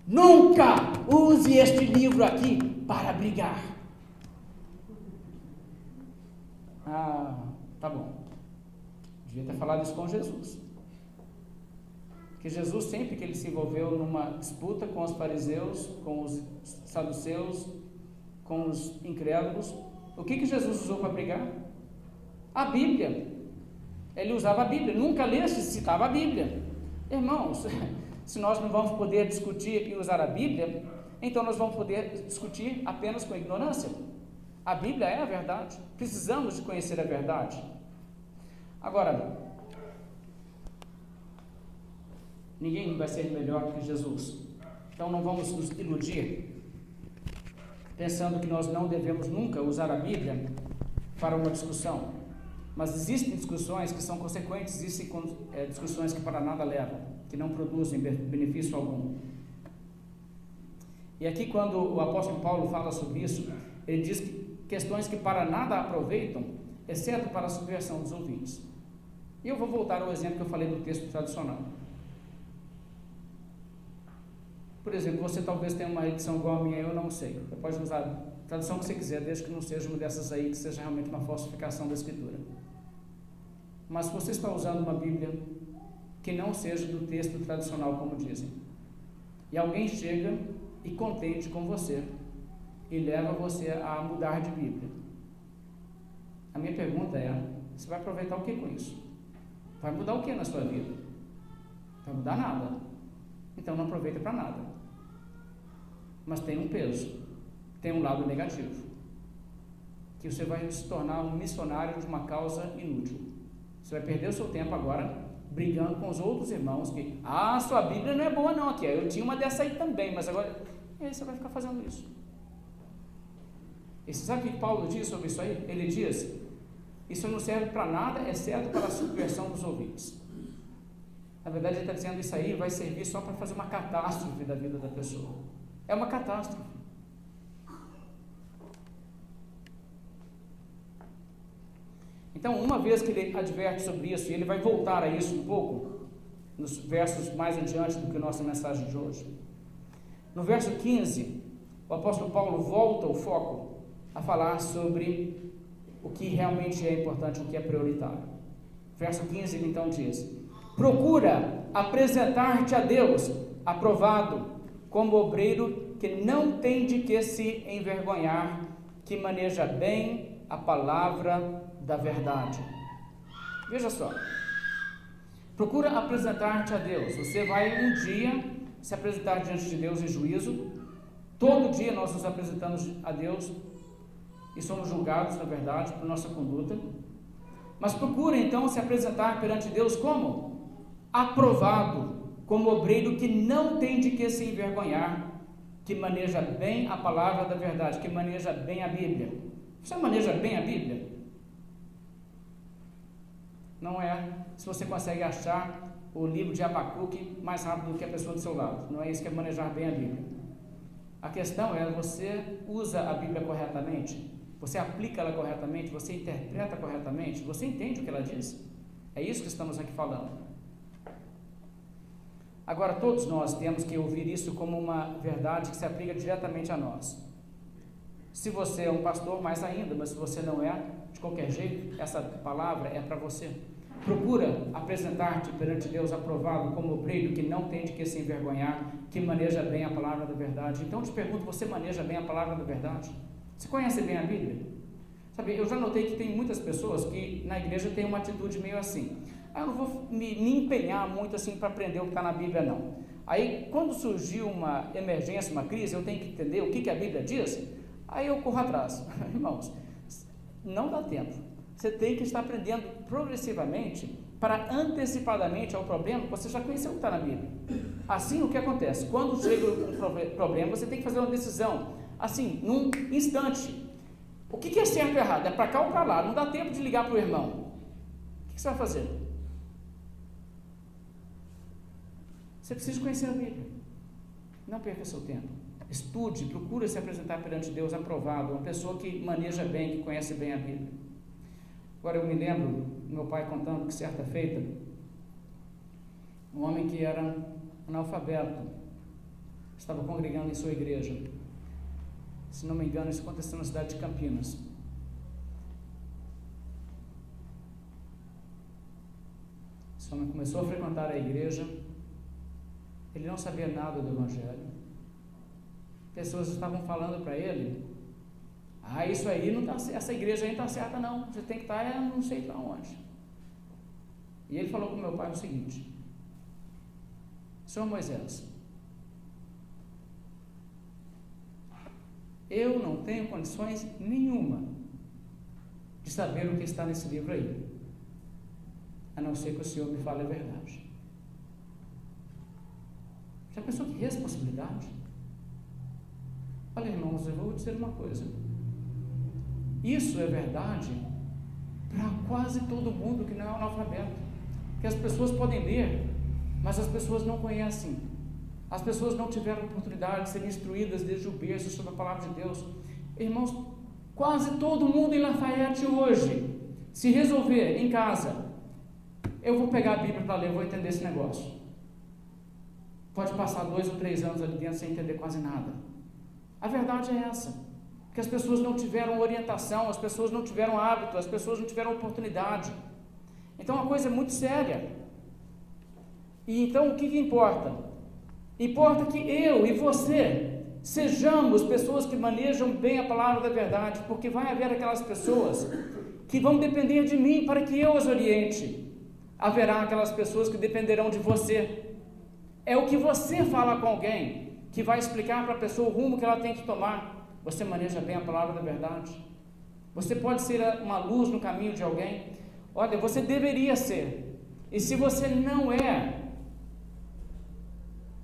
nunca use este livro aqui para brigar. Tá bom. Devia ter falado isso com Jesus. Que Jesus, sempre que ele se envolveu numa disputa com os fariseus, com os saduceus, com os incrédulos, o que Jesus usou para brigar? A Bíblia. Ele usava a Bíblia, nunca leste, citava a Bíblia. Irmãos, se nós não vamos poder discutir e usar a Bíblia, então nós vamos poder discutir apenas com ignorância. A Bíblia é a verdade, precisamos de conhecer a verdade. Agora, ninguém vai ser melhor que Jesus, então não vamos nos iludir, pensando que nós não devemos nunca usar a Bíblia para uma discussão, mas existem discussões que são consequentes, existem discussões que para nada levam, que não produzem benefício algum. E aqui quando o apóstolo Paulo fala sobre isso, ele diz que questões que para nada aproveitam, exceto para a subversão dos ouvintes. E eu vou voltar ao exemplo que eu falei no texto tradicional. Por exemplo, você talvez tenha uma edição igual a minha, eu não sei. Você pode usar a tradução que você quiser, desde que não seja uma dessas aí, que seja realmente uma falsificação da Escritura. Mas se você está usando uma Bíblia que não seja do texto tradicional, como dizem. E alguém chega e contende com você e leva você a mudar de Bíblia. A minha pergunta é, você vai aproveitar o que com isso? Vai mudar o que na sua vida? Não vai mudar nada. Então não aproveita para nada. Mas tem um peso, tem um lado negativo, que você vai se tornar um missionário de uma causa inútil. Você vai perder o seu tempo agora brigando com os outros irmãos que, sua Bíblia não é boa não, aqui, eu tinha uma dessa aí também, mas agora, e aí você vai ficar fazendo isso. E você sabe o que Paulo diz sobre isso aí? Ele diz, isso não serve para nada, exceto para a subversão dos ouvintes. Na verdade, ele está dizendo isso aí vai servir só para fazer uma catástrofe da vida da pessoa. É uma catástrofe. Então, uma vez que ele adverte sobre isso, e ele vai voltar a isso um pouco, nos versos mais adiante do que a nossa mensagem de hoje. No verso 15, o apóstolo Paulo volta o foco a falar sobre o que realmente é importante, o que é prioritário. Verso 15, ele então diz, procura apresentar-te a Deus, aprovado, como obreiro que não tem de que se envergonhar, que maneja bem a palavra da verdade. Veja só, procura apresentar-te a Deus. Você vai um dia se apresentar diante de Deus em juízo. Todo dia nós nos apresentamos a Deus e somos julgados, na verdade, por nossa conduta. Mas procura então se apresentar perante Deus como? Aprovado, como obreiro que não tem de que se envergonhar, que maneja bem a palavra da verdade, que maneja bem a Bíblia. Você maneja bem a Bíblia? Não é se você consegue achar o livro de Abacuque mais rápido do que a pessoa do seu lado. Não é isso que é manejar bem a Bíblia. A questão é, você usa a Bíblia corretamente? Você aplica ela corretamente? Você interpreta corretamente? Você entende o que ela diz? É isso que estamos aqui falando. Agora, todos nós temos que ouvir isso como uma verdade que se aplica diretamente a nós. Se você é um pastor, mais ainda, mas se você não é, de qualquer jeito, essa palavra é para você. Procura apresentar-te perante Deus aprovado como obreiro que não tem de que se envergonhar, que maneja bem a palavra da verdade. Então eu te pergunto, você maneja bem a palavra da verdade? Você conhece bem a Bíblia? Sabe, eu já notei que tem muitas pessoas que na igreja têm uma atitude meio assim, eu não vou me empenhar muito assim para aprender o que está na Bíblia não. Aí quando surgiu uma emergência, uma crise, eu tenho que entender o que a Bíblia diz, aí eu corro atrás. Irmãos, não dá tempo. Você tem que estar aprendendo progressivamente para antecipadamente ao problema, você já conheceu o que está na Bíblia. Assim, o que acontece? Quando chega um problema, você tem que fazer uma decisão, assim, num instante. O que é certo ou errado? É para cá ou para lá? Não dá tempo de ligar para o irmão. O que você vai fazer? Você precisa conhecer a Bíblia. Não perca seu tempo. Estude, procure se apresentar perante Deus aprovado, uma pessoa que maneja bem, que conhece bem a Bíblia. Agora eu me lembro, meu pai contando que certa feita, um homem que era analfabeto, estava congregando em sua igreja. Se não me engano, isso aconteceu na cidade de Campinas. Esse homem começou a frequentar a igreja, ele não sabia nada do Evangelho. Pessoas estavam falando para ele, isso aí não tá, essa igreja aí não está certa não, você tem que estar não sei para onde. E ele falou com meu pai o seguinte, Senhor Moisés, eu não tenho condições nenhuma de saber o que está nesse livro aí, a não ser que o Senhor me fale a verdade. Já pensou que responsabilidade? Olha, irmãos, eu vou dizer uma coisa, isso é verdade para quase todo mundo que não é analfabeto, que as pessoas podem ler, mas as pessoas não conhecem, as pessoas não tiveram oportunidade de serem instruídas desde o berço sobre a palavra de Deus. Irmãos, quase todo mundo em Lafayette hoje, se resolver em casa, eu vou pegar a Bíblia para ler, eu vou entender esse negócio, pode passar 2 ou 3 anos ali dentro sem entender quase nada. A verdade é essa, que as pessoas não tiveram orientação, as pessoas não tiveram hábito, as pessoas não tiveram oportunidade. Então, uma coisa muito séria. E então o que importa? Importa que eu e você sejamos pessoas que manejam bem a palavra da verdade, porque vai haver aquelas pessoas que vão depender de mim para que eu as oriente. Haverá aquelas pessoas que dependerão de você. É o que você fala com alguém que vai explicar para a pessoa o rumo que ela tem que tomar. Você maneja bem a palavra da verdade? Você pode ser uma luz no caminho de alguém? Olha, você deveria ser. E se você não é,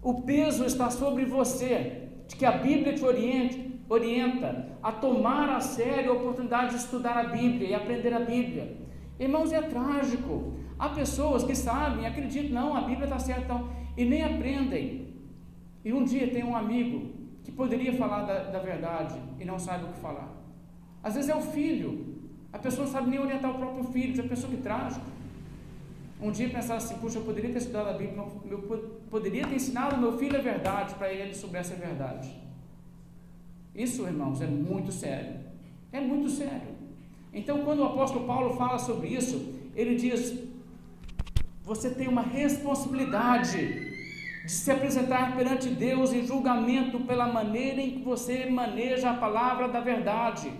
o peso está sobre você, de que a Bíblia te orienta a tomar a sério a oportunidade de estudar a Bíblia e aprender a Bíblia. Irmãos, é trágico. Há pessoas que sabem, acreditam, não, a Bíblia está certa, então, e nem aprendem. E um dia tem um amigo que poderia falar da verdade e não sabe o que falar. Às vezes é o filho. A pessoa não sabe nem orientar o próprio filho. Já pensou que trágico? Um dia pensar assim, puxa, eu poderia ter estudado a Bíblia, eu poderia ter ensinado ao meu filho a verdade, para ele soubesse a verdade. Isso, irmãos, é muito sério. É muito sério. Então, quando o apóstolo Paulo fala sobre isso, ele diz: você tem uma responsabilidade de se apresentar perante Deus em julgamento pela maneira em que você maneja a palavra da verdade,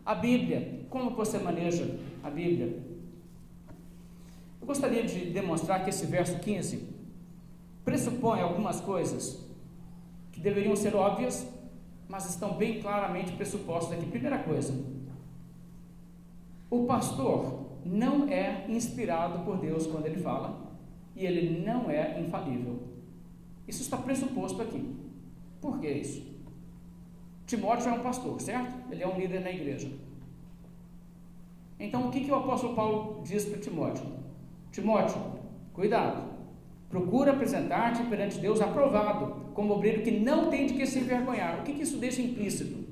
a Bíblia. Como você maneja a Bíblia? Eu gostaria de demonstrar que esse verso 15 pressupõe algumas coisas que deveriam ser óbvias, mas estão bem claramente pressupostas aqui. Primeira coisa, o pastor não é inspirado por Deus quando ele fala, e ele não é infalível. Isso está pressuposto aqui. Por que isso? Timóteo é um pastor, certo? Ele é um líder na igreja. Então, o que o apóstolo Paulo diz para Timóteo? Timóteo, cuidado, procura apresentar-te perante Deus aprovado, como obreiro que não tem de que se envergonhar. O que isso deixa implícito?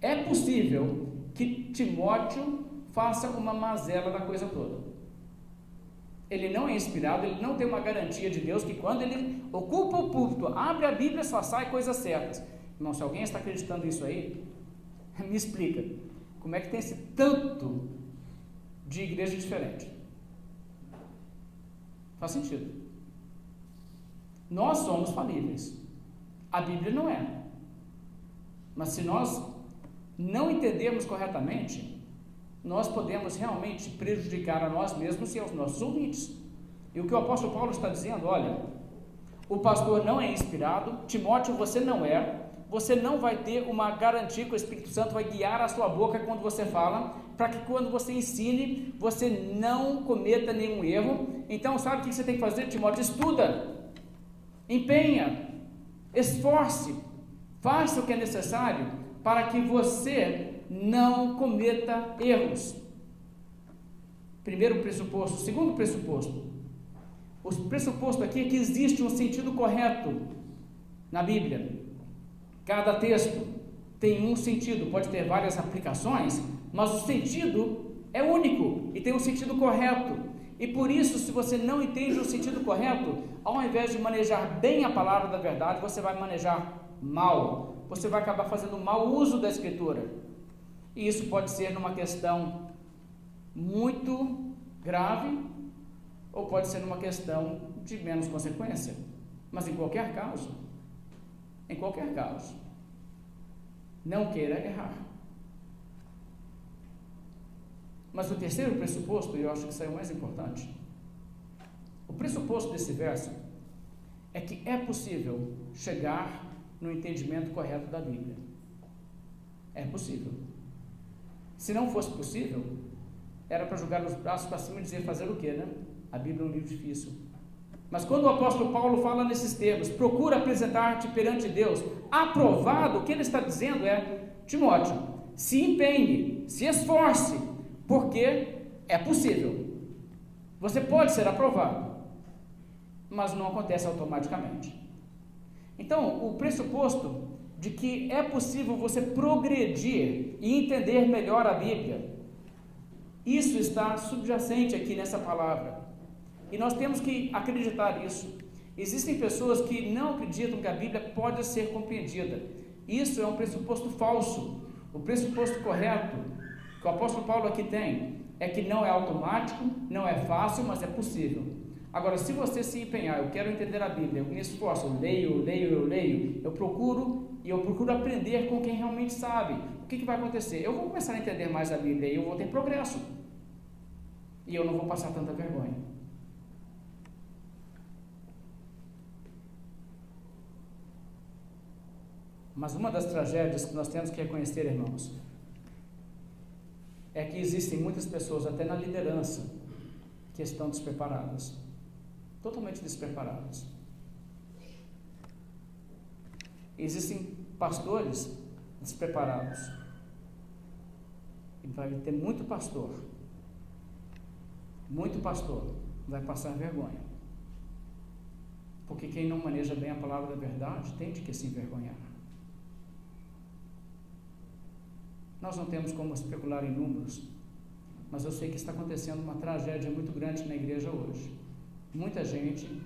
É possível que Timóteo faça uma mazela da coisa toda. Ele não é inspirado, ele não tem uma garantia de Deus que quando ele ocupa o púlpito, abre a Bíblia, só sai coisas certas. Irmão, se alguém está acreditando nisso aí, me explica, como é que tem esse tanto de igreja diferente? Faz sentido. Nós somos falíveis. A Bíblia não é. Mas se nós não entendermos corretamente, nós podemos realmente prejudicar a nós mesmos e aos nossos ouvintes. E o que o apóstolo Paulo está dizendo, olha, o pastor não é inspirado, Timóteo, você não é, você não vai ter uma garantia que o Espírito Santo vai guiar a sua boca quando você fala, para que quando você ensine, você não cometa nenhum erro. Então, sabe o que você tem que fazer, Timóteo? Estuda, empenha, esforce, faça o que é necessário para que você não cometa erros. Primeiro pressuposto. Segundo pressuposto. O pressuposto aqui é que existe um sentido correto na Bíblia. Cada texto tem um sentido, pode ter várias aplicações, mas o sentido é único e tem um sentido correto. E por isso, se você não entende o sentido correto, ao invés de manejar bem a palavra da verdade, você vai manejar mal. Você vai acabar fazendo mau uso da Escritura. E isso pode ser numa questão muito grave, ou pode ser numa questão de menos consequência. Mas em qualquer caso, não queira errar. Mas o terceiro pressuposto, e eu acho que isso é o mais importante, o pressuposto desse verso é que é possível chegar no entendimento correto da Bíblia. É possível. Se não fosse possível, era para jogar os braços para cima e dizer fazer o quê, né? A Bíblia é um livro difícil. Mas quando o apóstolo Paulo fala nesses termos, procura apresentar-te perante Deus aprovado, o que ele está dizendo é, Timóteo, se empenhe, se esforce, porque é possível. Você pode ser aprovado, mas não acontece automaticamente. Então, o pressuposto de que é possível você progredir e entender melhor a Bíblia, isso está subjacente aqui nessa palavra. E nós temos que acreditar nisso. Existem pessoas que não acreditam que a Bíblia pode ser compreendida. Isso é um pressuposto falso. O pressuposto correto que o apóstolo Paulo aqui tem é que não é automático, não é fácil, mas é possível. Agora, se você se empenhar, eu quero entender a Bíblia, eu me esforço, eu leio, eu procuro aprender com quem realmente sabe. O que vai acontecer? Eu vou começar a entender mais a Bíblia e eu vou ter progresso. E eu não vou passar tanta vergonha. Mas uma das tragédias que nós temos que reconhecer, irmãos, é que existem muitas pessoas, até na liderança, que estão despreparadas. Totalmente despreparadas. Existem pastores despreparados. E vai ter muito pastor vai passar vergonha. Porque quem não maneja bem a palavra da verdade tem de que se envergonhar. Nós não temos como especular em números, mas eu sei que está acontecendo uma tragédia muito grande na igreja hoje. Muita gente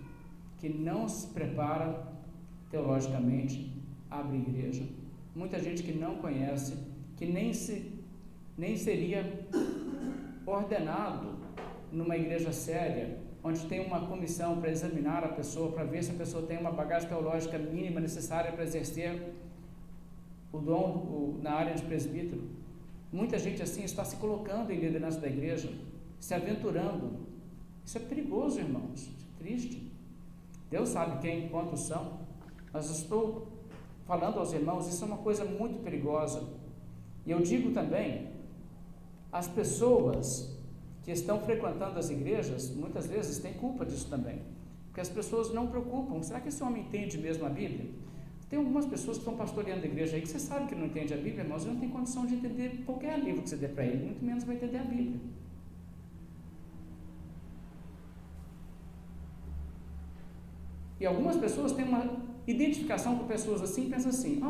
que não se prepara teologicamente abre igreja. Muita gente que não conhece, que nem seria ordenado numa igreja séria, onde tem uma comissão para examinar a pessoa, para ver se a pessoa tem uma bagagem teológica mínima necessária para exercer o dom na área de presbítero. Muita gente assim está se colocando em liderança da igreja, se aventurando. Isso é perigoso, irmãos, isso é triste. Deus sabe quem e quantos são, mas estou falando aos irmãos, isso é uma coisa muito perigosa. E eu digo também, as pessoas que estão frequentando as igrejas, muitas vezes têm culpa disso também, porque as pessoas não preocupam, será que esse homem entende mesmo a Bíblia? Tem algumas pessoas que estão pastoreando a igreja aí, que você sabe que não entende a Bíblia, irmãos, e não tem condição de entender qualquer livro que você dê para ele, muito menos vai entender a Bíblia. E algumas pessoas têm uma identificação com pessoas assim e pensam assim,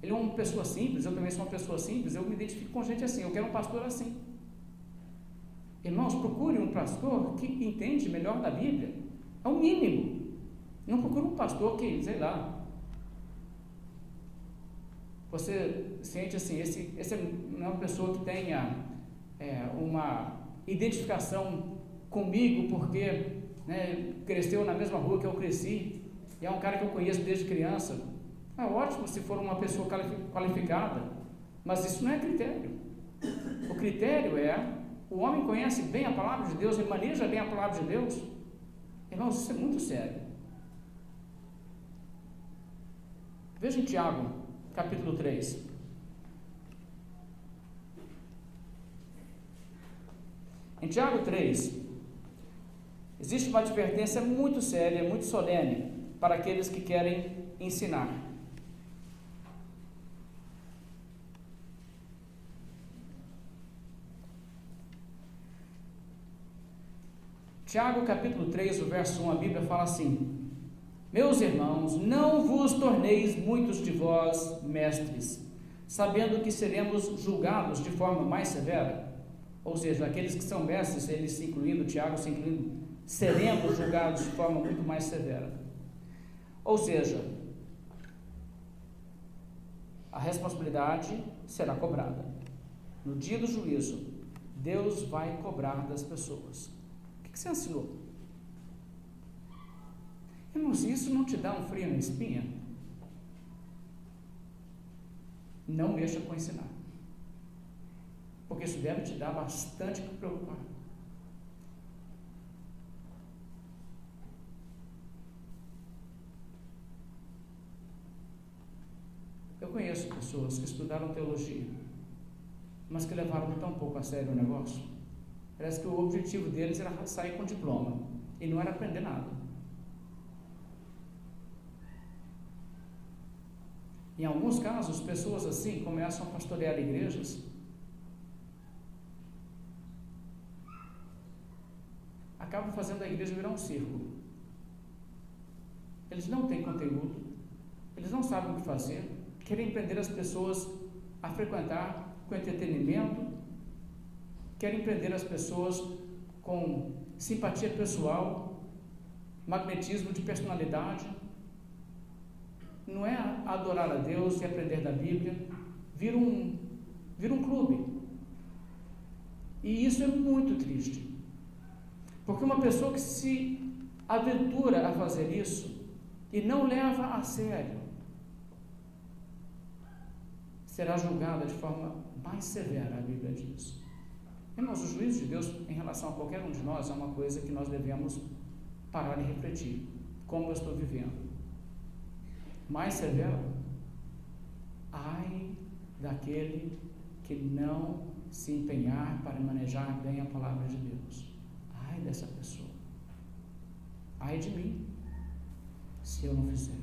ele é uma pessoa simples, eu também sou uma pessoa simples, eu me identifico com gente assim, eu quero um pastor assim. Irmãos, procure um pastor que entende melhor da Bíblia, é o mínimo. Não procure um pastor que, sei lá, você sente assim, esse não é uma pessoa que tenha uma identificação comigo, porque cresceu na mesma rua que eu cresci, e é um cara que eu conheço desde criança. É ótimo se for uma pessoa qualificada, mas isso não é critério. O critério é, o homem conhece bem a palavra de Deus, ele maneja bem a palavra de Deus. Irmãos, isso é muito sério. Veja em Tiago, capítulo 3. Em Tiago 3, existe uma advertência muito séria, muito solene, para aqueles que querem ensinar. Tiago capítulo 3, o verso 1, a Bíblia fala assim: Meus irmãos, não vos torneis muitos de vós mestres, sabendo que seremos julgados de forma mais severa. Ou seja, aqueles que são mestres, eles se incluindo, Tiago se incluindo, seremos julgados de forma muito mais severa. Ou seja, a responsabilidade será cobrada. No dia do juízo, Deus vai cobrar das pessoas. O que você ensinou? Irmãos, isso não te dá um frio na espinha? Não mexa com ensinar, porque isso deve te dar bastante que preocupar. Eu conheço pessoas que estudaram teologia, mas que levaram tão pouco a sério o negócio. Parece que o objetivo deles era sair com diploma, e não era aprender nada. Em alguns casos, pessoas assim começam a pastorear igrejas, acabam fazendo a igreja virar um círculo. Eles não têm conteúdo, eles não sabem o que fazer, querem prender as pessoas a frequentar com entretenimento, querem prender as pessoas com simpatia pessoal, magnetismo de personalidade. Não é adorar a Deus e aprender da Bíblia, vira um clube. E isso é muito triste, porque uma pessoa que se aventura a fazer isso e não leva a sério, será julgada de forma mais severa, a Bíblia diz. Irmãos, o juízo de Deus em relação a qualquer um de nós é uma coisa que nós devemos parar e refletir. Como eu estou vivendo? Mais severo? Ai daquele que não se empenhar para manejar bem a palavra de Deus. Ai dessa pessoa. Ai de mim, se eu não fizer.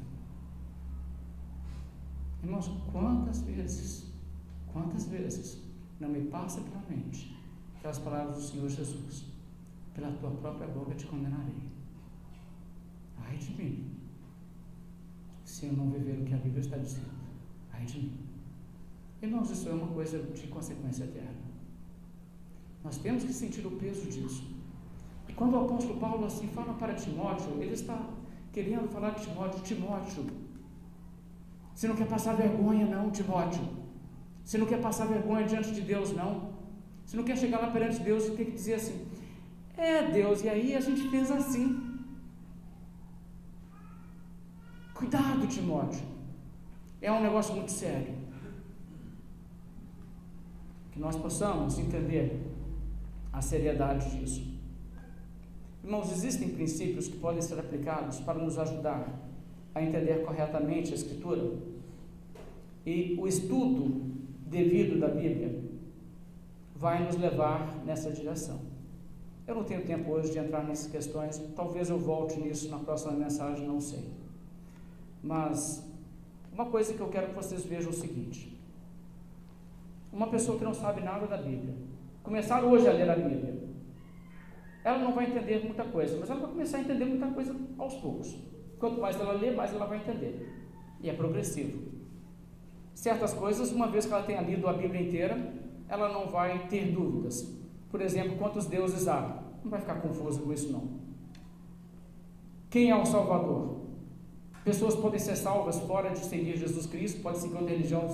Irmãos, quantas vezes não me passa pela mente aquelas palavras do Senhor Jesus: pela tua própria boca te condenarei. Ai de mim, se eu não viver o que a Bíblia está dizendo. Ai de mim. Irmãos, isso é uma coisa de consequência eterna. Nós temos que sentir o peso disso. E quando o apóstolo Paulo assim fala para Timóteo, ele está querendo falar de Timóteo, você não quer passar vergonha não, Timóteo. Você não quer passar vergonha diante de Deus não. Você não quer chegar lá perante Deus e ter que dizer assim: Deus, e aí a gente fez assim. Cuidado, Timóteo. É um negócio muito sério. Que nós possamos entender a seriedade disso. Irmãos, existem princípios que podem ser aplicados para nos ajudar a entender corretamente a Escritura, e o estudo devido da Bíblia vai nos levar nessa direção. Eu não tenho tempo hoje de entrar nessas questões, talvez eu volte nisso na próxima mensagem, não sei. Mas uma coisa que eu quero que vocês vejam é o seguinte: uma pessoa que não sabe nada da Bíblia, começar hoje a ler a Bíblia, ela não vai entender muita coisa, mas ela vai começar a entender muita coisa aos poucos. Quanto mais ela lê, mais ela vai entender. E é progressivo. Certas coisas, uma vez que ela tenha lido a Bíblia inteira, ela não vai ter dúvidas. Por exemplo, quantos deuses há? Não vai ficar confusa com isso não. Quem é o Salvador? Pessoas podem ser salvas fora de seguir Jesus Cristo, pode seguir outra religião.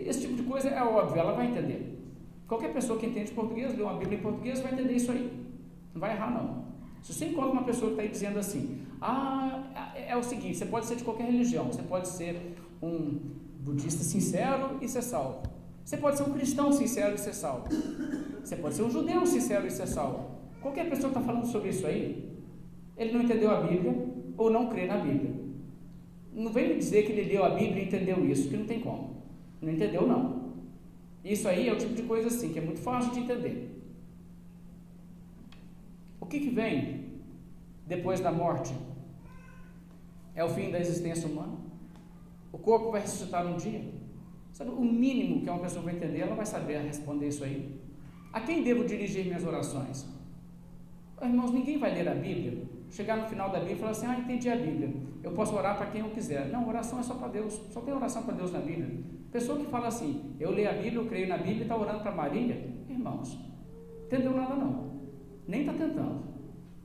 Esse tipo de coisa é óbvio, ela vai entender. Qualquer pessoa que entende português, lê uma Bíblia em português, vai entender isso aí. Não vai errar não. Se você encontra uma pessoa que está aí dizendo assim: é o seguinte, você pode ser de qualquer religião, você pode ser um budista sincero e ser salvo, você pode ser um cristão sincero e ser salvo, você pode ser um judeu sincero e ser salvo. Qualquer pessoa que está falando sobre isso aí, ele não entendeu a Bíblia ou não crê na Bíblia. Não vem me dizer que ele leu a Bíblia e entendeu isso, que não tem como. Não entendeu não. Isso aí é o tipo de coisa assim, que é muito fácil de entender. O que vem depois da morte? É o fim da existência humana? O corpo vai ressuscitar um dia? Sabe, o mínimo que uma pessoa vai entender, ela vai saber responder isso aí. A quem devo dirigir minhas orações? Irmãos, ninguém vai ler a Bíblia, chegar no final da Bíblia e falar assim: entendi a Bíblia, eu posso orar para quem eu quiser. Não, oração é só para Deus, só tem oração para Deus na Bíblia. Pessoa que fala assim: eu leio a Bíblia, eu creio na Bíblia e está orando para Maria, irmãos, entendeu nada não, nem está tentando,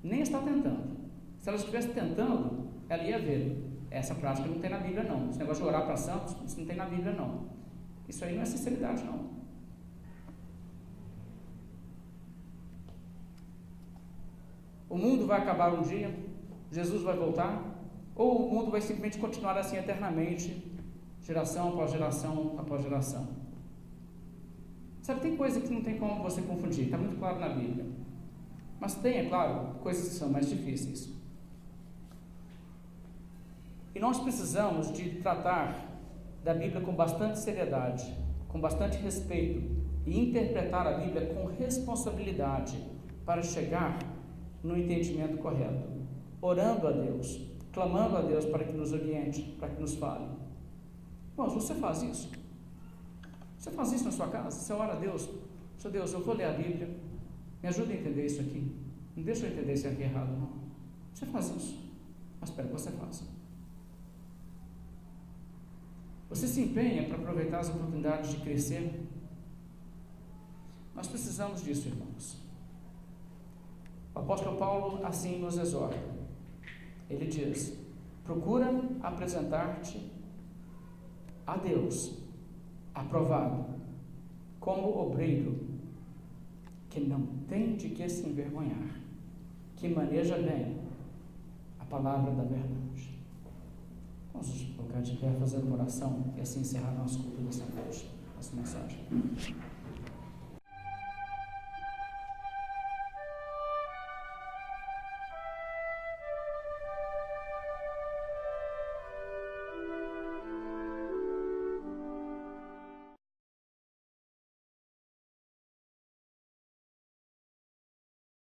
nem está tentando. Se ela estivesse tentando, ela ia ver, essa prática não tem na Bíblia não, esse negócio de orar para santos, isso não tem na Bíblia não, isso aí não é sinceridade não. O mundo vai acabar um dia, Jesus vai voltar, ou o mundo vai simplesmente continuar assim eternamente, geração após geração após geração? Sabe, tem coisa que não tem como você confundir, está muito claro na Bíblia, mas tem, é claro, coisas que são mais difíceis. E nós precisamos de tratar da Bíblia com bastante seriedade, com bastante respeito, e interpretar a Bíblia com responsabilidade para chegar no entendimento correto, orando a Deus, clamando a Deus para que nos oriente, para que nos fale. Bom, você faz isso? Você faz isso na sua casa? Você ora a Deus: Senhor Deus, eu vou ler a Bíblia, me ajuda a entender isso aqui, não deixa eu entender isso aqui errado não. Você faz isso? Mas espero que você faça. Você se empenha para aproveitar as oportunidades de crescer? Nós precisamos disso, irmãos. O apóstolo Paulo assim nos exorta. Ele diz: procura apresentar-te a Deus aprovado, como obreiro que não tem de que se envergonhar, que maneja bem a palavra da verdade. Vamos nos colocar de pé, fazer uma oração e assim encerrar nosso culto dessa noite, nossa mensagem.